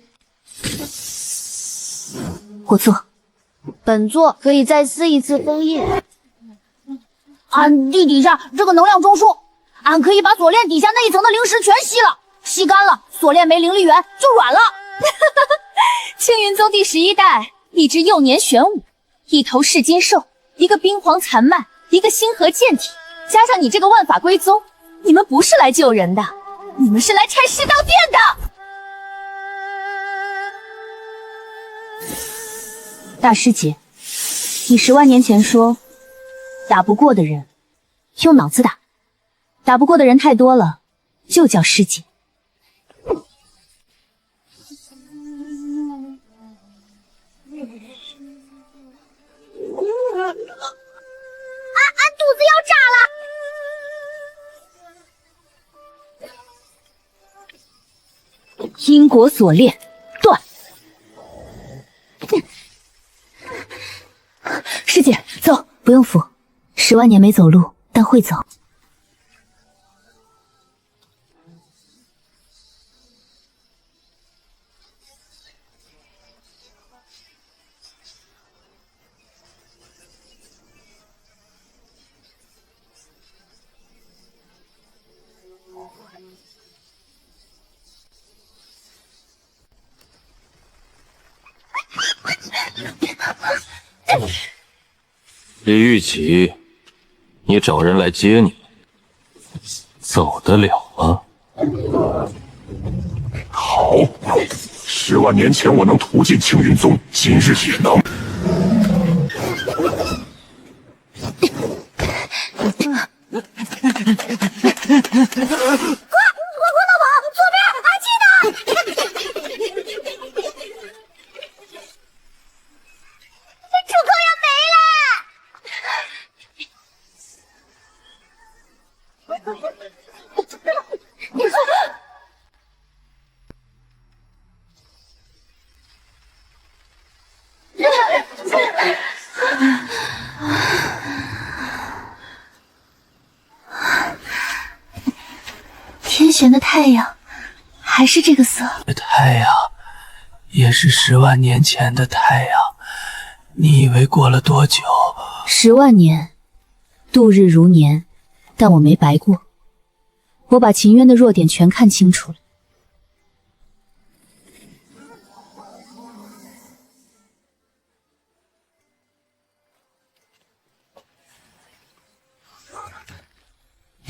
我做。本座可以再撕一次封印。俺地底下这个能量中枢，俺可以把锁链底下那一层的灵石全吸了，吸干了，锁链没灵力源就软了。青云宗第11代，一只幼年玄武，一头噬金兽，一个冰皇残脉，一个星河剑体，加上你这个万法归宗，你们不是来救人的，你们是来拆世道殿的。大师姐，你10万年前说打不过的人用脑子打，打不过的人太多了，就叫师姐。俺肚子要炸了！因果锁链断。师姐，走，不用扶。10万年没走路，但会走。李玉琪，你找人来接你，走得了吗？好，10万年前我能屠尽青云宗，今日也能。快跑！左边，阿七呢？主公要没了！天玄的太阳还是这个色。太阳也是10万年前的太阳，你以为过了多久？10万年，度日如年，但我没白过。我把秦渊的弱点全看清楚了。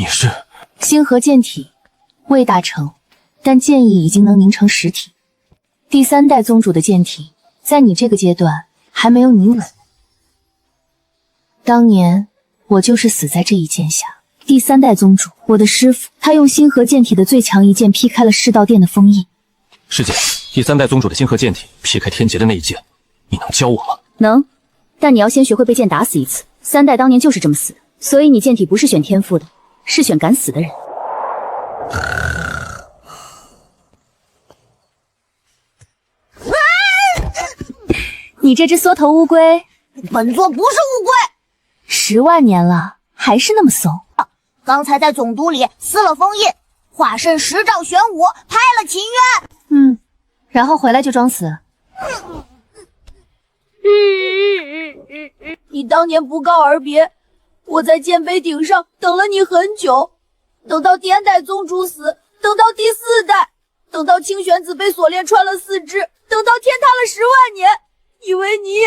你是星河剑体未大成，但剑意已经能凝成实体。第3代宗主的剑体，在你这个阶段还没有你稳。当年我就是死在这一剑下。第3代宗主，我的师傅，他用星河剑体的最强一剑劈开了世道殿的封印。师姐，第3代宗主的星河剑体劈开天劫的那一剑，你能教我吗？能，但你要先学会被剑打死一次。3代当年就是这么死的，所以你剑体不是选天赋的，是选敢死的人。你这只缩头乌龟，本座不是乌龟，10万年了还是那么怂。刚才在总督里撕了封印，化身10丈玄武，拍了秦渊。然后回来就装死。你当年不告而别，我在剑碑顶上等了你很久，等到第3代宗主死，等到第4代，等到清玄子被锁链穿了4肢，等到天塌了10万年，以为你……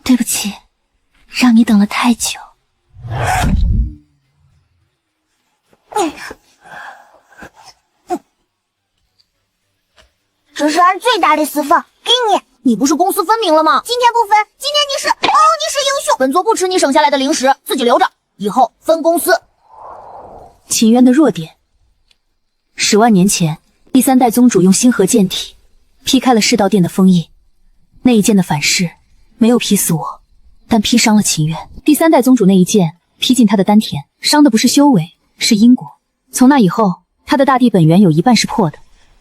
对不起，让你等了太久。这是俺最大的私房，给你。你不是公私分明了吗？今天不分，今天你是你是英雄。本座不吃你省下来的零食，自己留着，以后分公司。秦渊的弱点，10万年前，第3代宗主用星河剑体劈开了世道殿的封印，那一剑的反噬没有劈死我，但劈伤了秦渊。第3代宗主那一剑劈进他的丹田，伤的不是修为，是因果。从那以后，他的大地本源有一半是破的，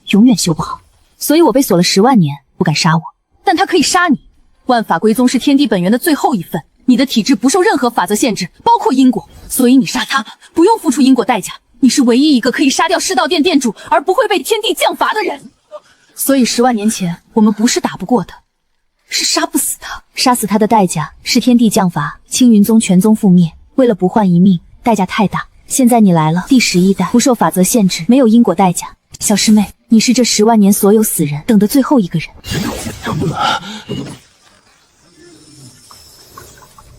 永远修不好。所以我被锁了10万年，不敢杀我。但他可以杀你。万法归宗是天地本源的最后一份，你的体质不受任何法则限制，包括因果，所以你杀他不用付出因果代价。你是唯一一个可以杀掉世道殿殿主而不会被天地降罚的人。所以10万年前我们不是打不过他，是杀不死他。杀死他的代价是天地降罚，青云宗全宗覆灭。为了不换一命，代价太大。现在你来了，第11代不受法则限制，没有因果代价。小师妹，你是这10万年所有死人等的最后一个人。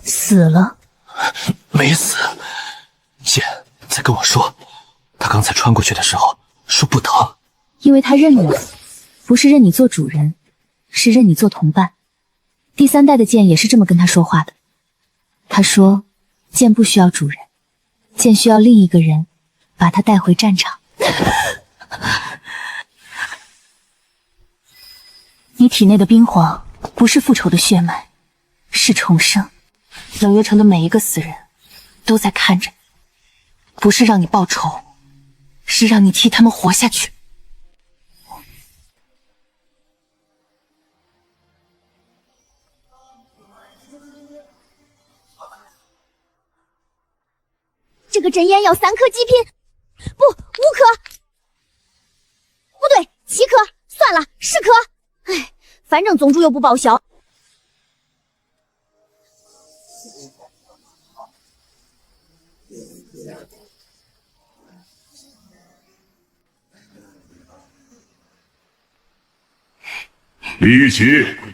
死了？没死。剑在跟我说，他刚才穿过去的时候说不疼，因为他认你，不是认你做主人，是认你做同伴。第3代的剑也是这么跟他说话的。他说，剑不需要主人，剑需要另一个人把他带回战场。你体内的冰皇不是复仇的血脉，是重生。冷月城的每一个死人都在看着你，不是让你报仇，是让你替他们活下去。这个真烟要3颗极品，不5颗，不对7颗，算了10颗。哎，反正宗主又不报销。李玉琪，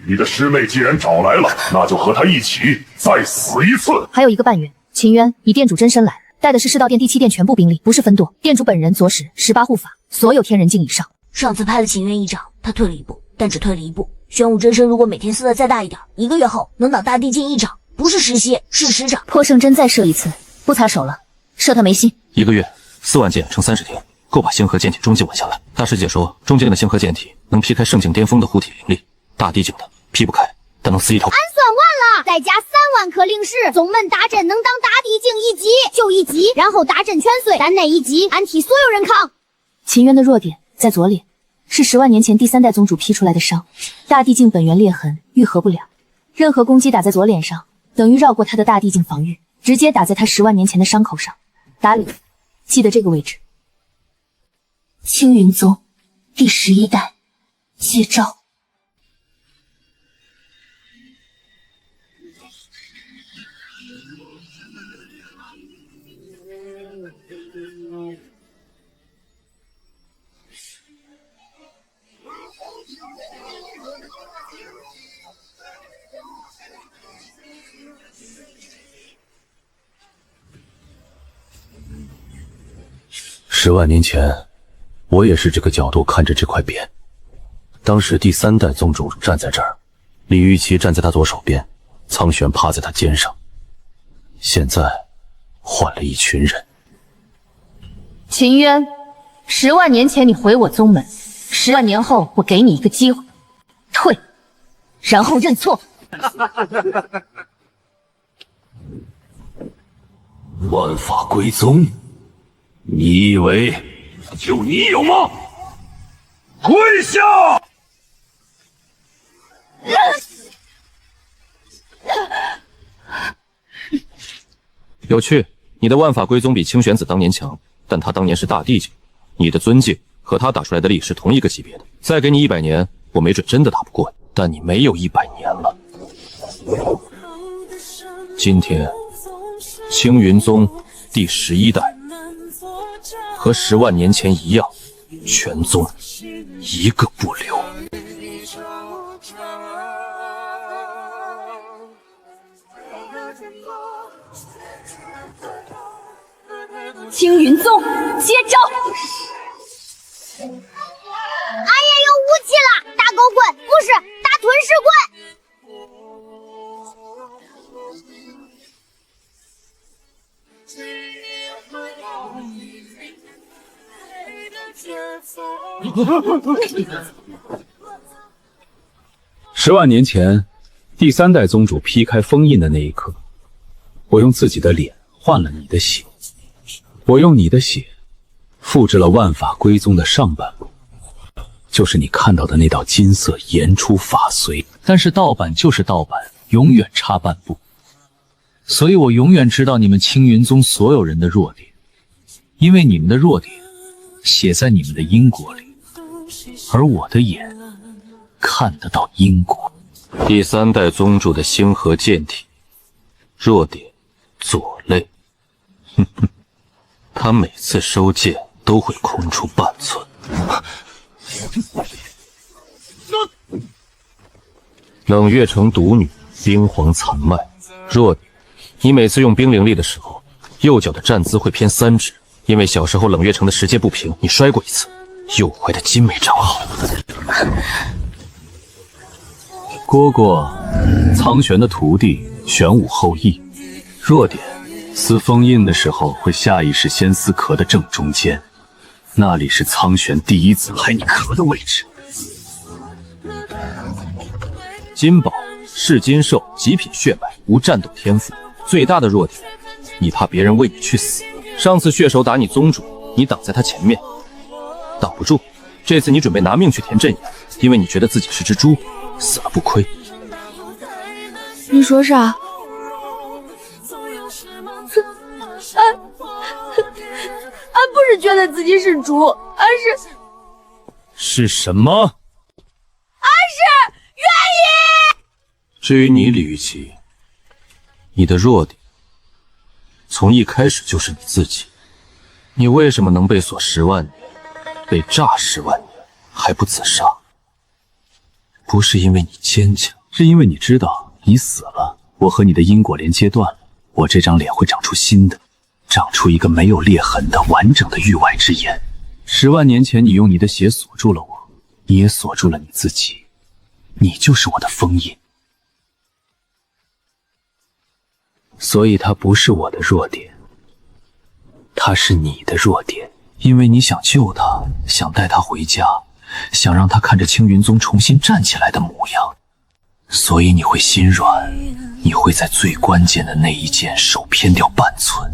你的师妹既然找来了，那就和她一起再死一次。还有1个半月，秦渊以店主真身来，带的是世道殿第7殿全部兵力，不是分舵。店主本人左使18护法，所有天人境以上。上次拍了秦渊一掌，他退了一步，但只退了一步。玄武真身如果每天撕的再大一点，1个月后能挡大地境一掌，不是10息，是10掌。破圣真再射一次，不擦手了，射他没心。1个月4万剑乘30天，够把星河剑体中境稳下来。大师姐说，中间的星河剑体能劈开圣境巅峰的护体灵力，大地境的劈不开，但能撕一头。俺算完了，再加3万颗灵石，宗门大阵能当大地境1级，就1级，然后大阵全碎，但那1级俺替所有人扛。秦渊的弱点在左脸，是10万年前第3代宗主劈出来的伤，大地境本源裂痕愈合不了，任何攻击打在左脸上，等于绕过他的大地境防御，直接打在他10万年前的伤口上。打理，记得这个位置。青云宗第11代接招。10万年前，我也是这个角度看着这块匾。当时第3代宗主站在这儿，李玉琪站在他左手边，苍玄趴在他肩上。现在换了一群人。秦渊，10万年前你回我宗门，10万年后我给你一个机会，退，然后认错。万法归宗，你以为就你有吗？跪下！有趣，你的万法归宗比清玄子当年强，但他当年是大地境，你的尊境和他打出来的力是同一个级别的。再给你100年，我没准真的打不过你，但你没有100年了。今天，青云宗第11代和10万年前一样，全宗一个不留。青云宗接招！俺也有武器了，大狗棍，不是大吞噬10万年前，第3代宗主劈开封印的那一刻，我用自己的脸换了你的血，我用你的血复制了万法归宗的上半部，就是你看到的那道金色言出法随。但是盗版就是盗版，永远差半步。所以我永远知道你们青云宗所有人的弱点，因为你们的弱点写在你们的因果里，而我的眼看得到因果。第3代宗主的星河剑体，弱点左肋。哼哼，他每次收剑都会空出半寸。冷月城独女，冰皇残脉，弱点。你每次用冰灵力的时候，右脚的站姿会偏3指，因为小时候冷月城的石阶不平，你摔过一次，右踝的筋没长好。蝈蝈，苍玄的徒弟，玄武后裔，弱点，撕封印的时候会下意识先撕壳的正中间，那里是苍玄第一次拍你壳的位置。金宝，噬金兽，极品血脉，无战斗天赋，最大的弱点，你怕别人为你去死。上次血手打你宗主，你挡在他前面，挡不住。这次你准备拿命去填阵眼，因为你觉得自己是只猪，死了不亏。你说啥？俺不是觉得自己是猪，俺是什么？俺是愿意。至于你李玉琪，你的弱点从一开始就是你自己。你为什么能被锁10万年，被炸10万年还不自杀？不是因为你坚强，是因为你知道你死了，我和你的因果连接断了，我这张脸会长出新的，长出一个没有裂痕的完整的域外之眼。10万年前你用你的血锁住了我，你也锁住了你自己，你就是我的封印。所以它不是我的弱点，它是你的弱点，因为你想救他，想带他回家，想让他看着青云宗重新站起来的模样，所以你会心软，你会在最关键的那一剑手偏掉半寸，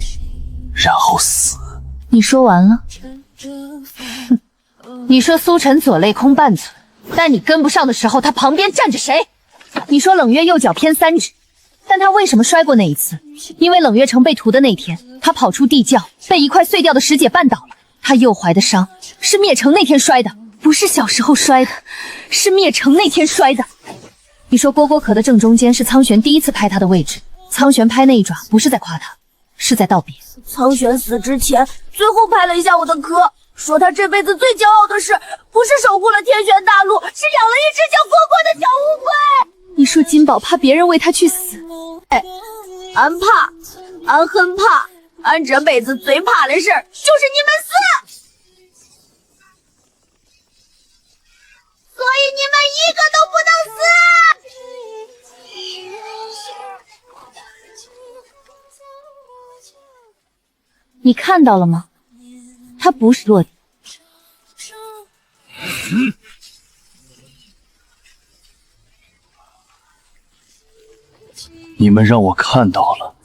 然后死。你说完了？你说苏晨左肋空半寸，但你跟不上的时候，他旁边站着谁？你说冷月右脚偏3指，但他为什么摔过那一次？因为冷月城被屠的那天，他跑出地窖，被一块碎掉的石解绊倒了。他右踝的伤是灭城那天摔的，不是小时候摔的，是灭城那天摔的。你说蝈蝈壳的正中间是苍玄第一次拍他的位置，苍玄拍那一爪不是在夸他，是在道别。苍玄死之前最后拍了一下我的壳，说他这辈子最骄傲的事不是守护了天玄大陆，是养了一只叫蝈蝈的小乌龟。你说金宝怕别人为他去死？俺怕，俺很怕，俺这辈子最怕的事就是你们死。以你们一个都不能死！你看到了吗？他不是落地。你们让我看到了，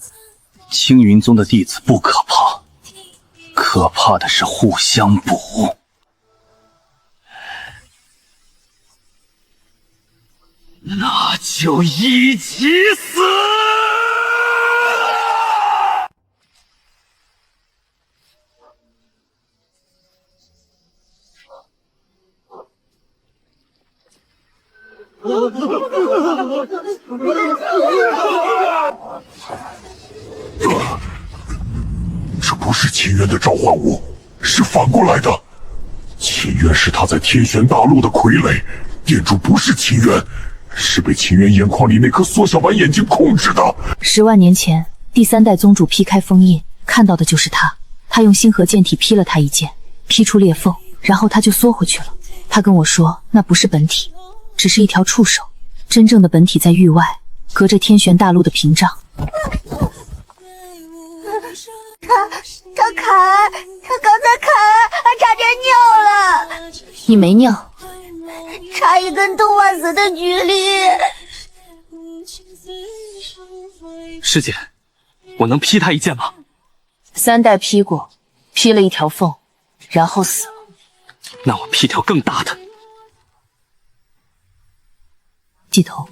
青云宗的弟子不可怕，可怕的是互相补。那就一起死！这不是秦渊的召唤物，是反过来的。秦渊是他在天玄大陆的傀儡，店主不是秦渊，是被秦渊眼眶里那颗缩小版眼睛控制的。10万年前，第3代宗主劈开封印，看到的就是他。他用星河剑体劈了他一剑，劈出裂缝，然后他就缩回去了。他跟我说，那不是本体，只是一条触手。真正的本体在域外，隔着天玄大陆的屏障。他刚才差点尿了。你没尿，差一跟冬瓜死的距离。师姐，我能劈他一剑吗？3代劈过，劈了一条缝，然后死了。那我劈条更大的。季头，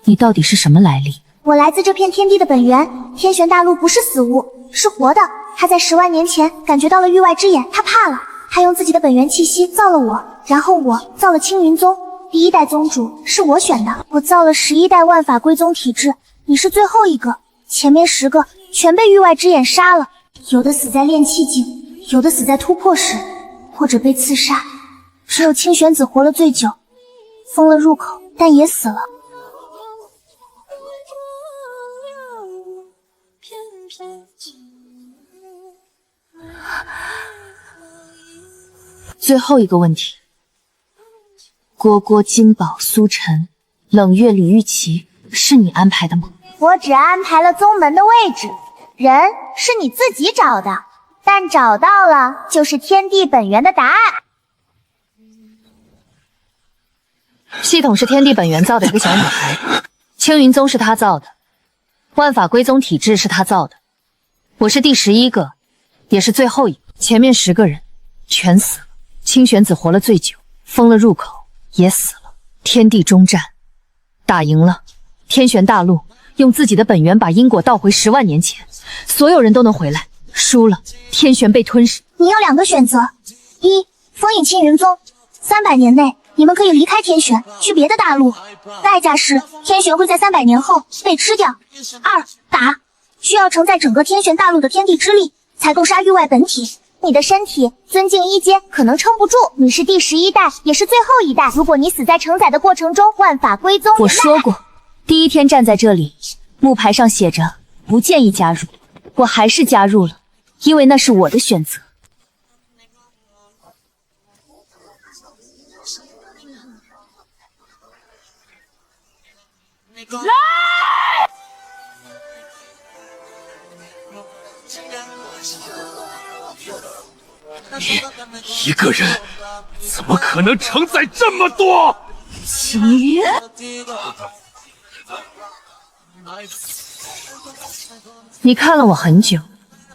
你到底是什么来历？我来自这片天地的本源，天玄大陆不是死物，是活的。他在10万年前感觉到了域外之眼，他怕了，他用自己的本源气息造了我，然后我造了青云宗。第1代宗主是我选的，我造了11代万法归宗体制，你是最后一个，前面10个全被域外之眼杀了，有的死在炼气境，有的死在突破时，或者被刺杀，只有清玄子活了最久，封了入口，但也死了。最后一个问题，蝈蝈、金宝、苏晨、冷月、李玉琪是你安排的吗？我只安排了宗门的位置，人是你自己找的，但找到了就是天地本源的答案。系统是天地本源造的一个小女孩，青云宗是他造的，万法归宗体制是他造的，我是第11个，也是最后一个，前面10个人全死了。清玄子活了最久，封了入口，也死了。天地终战，打赢了，天玄大陆用自己的本源把因果倒回10万年前，所有人都能回来。输了，天玄被吞噬。你有2个选择：一，封印青云宗，300年内你们可以离开天玄，去别的大陆，代价是天玄会在300年后被吃掉；二，打，需要承载整个天玄大陆的天地之力，才够杀域外本体。你的身体尊敬1阶可能撑不住，你是第11代，也是最后一代。如果你死在承载的过程中，万法归宗。我说过，第一天站在这里，木牌上写着不建议加入，我还是加入了，因为那是我的选择。来！你一个人怎么可能承载这么多？秦渊，你看了我很久，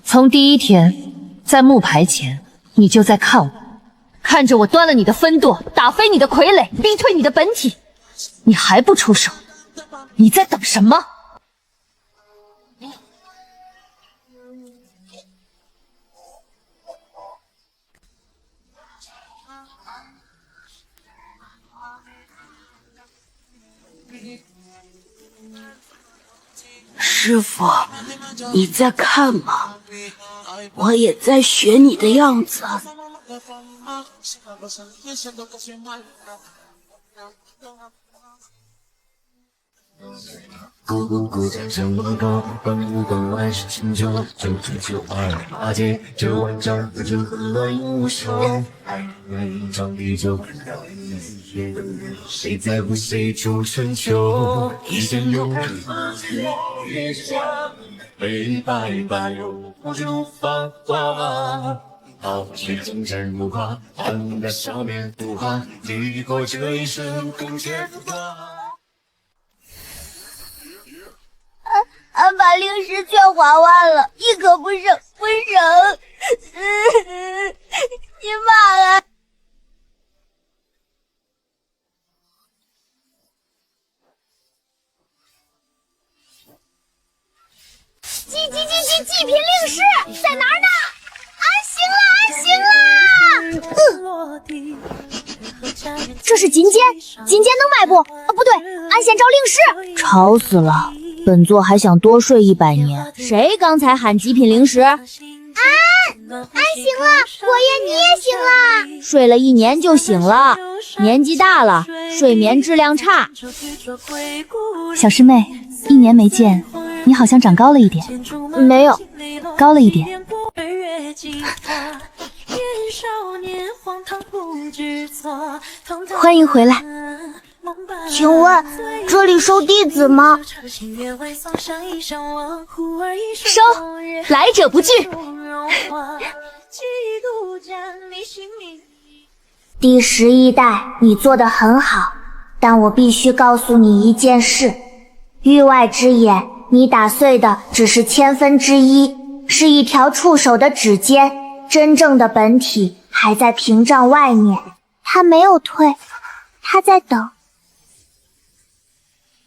从第一天在木牌前，你就在看我，看着我端了你的分舵，打飞你的傀儡，逼退你的本体，你还不出手？你在等什么？师傅，你在看吗？我也在学你的样子。咕咕咕，这么高，本无本万事成就，九九九二八戒，这万丈和这乱影无穷。人长地久，谁在乎谁出春秋？一生有人月下，悲白白又不如繁华。好去征战如花，看那笑面浮华，抵过这一生更觉浮华。俺把灵石全花完了，一颗不剩，不剩。你妈啊！祭品令师在哪儿呢？俺醒了！这是金坚，金坚能卖不？不对，俺先找令师。吵死了！本座还想多睡100年。谁刚才喊极品灵石？俺醒了，火焰你也醒了。睡了1年就醒了，年纪大了，睡眠质量差。小师妹，1年没见，你好像长高了一点。没有，高了一点。欢迎回来。请问这里收弟子吗？收，来者不拒。第11代，你做得很好，但我必须告诉你一件事：域外之眼，你打碎的只是1/1000，是一条触手的指尖，真正的本体还在屏障外面。他没有退，他在等。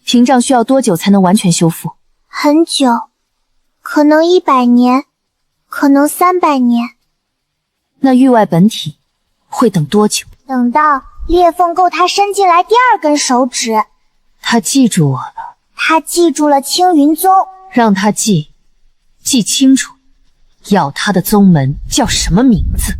屏障需要多久才能完全修复？很久，可能100年，可能300年。那域外本体会等多久？等到裂缝够他伸进来第2根手指。他记住我了。他记住了青云宗。让他记清楚，要他的宗门叫什么名字。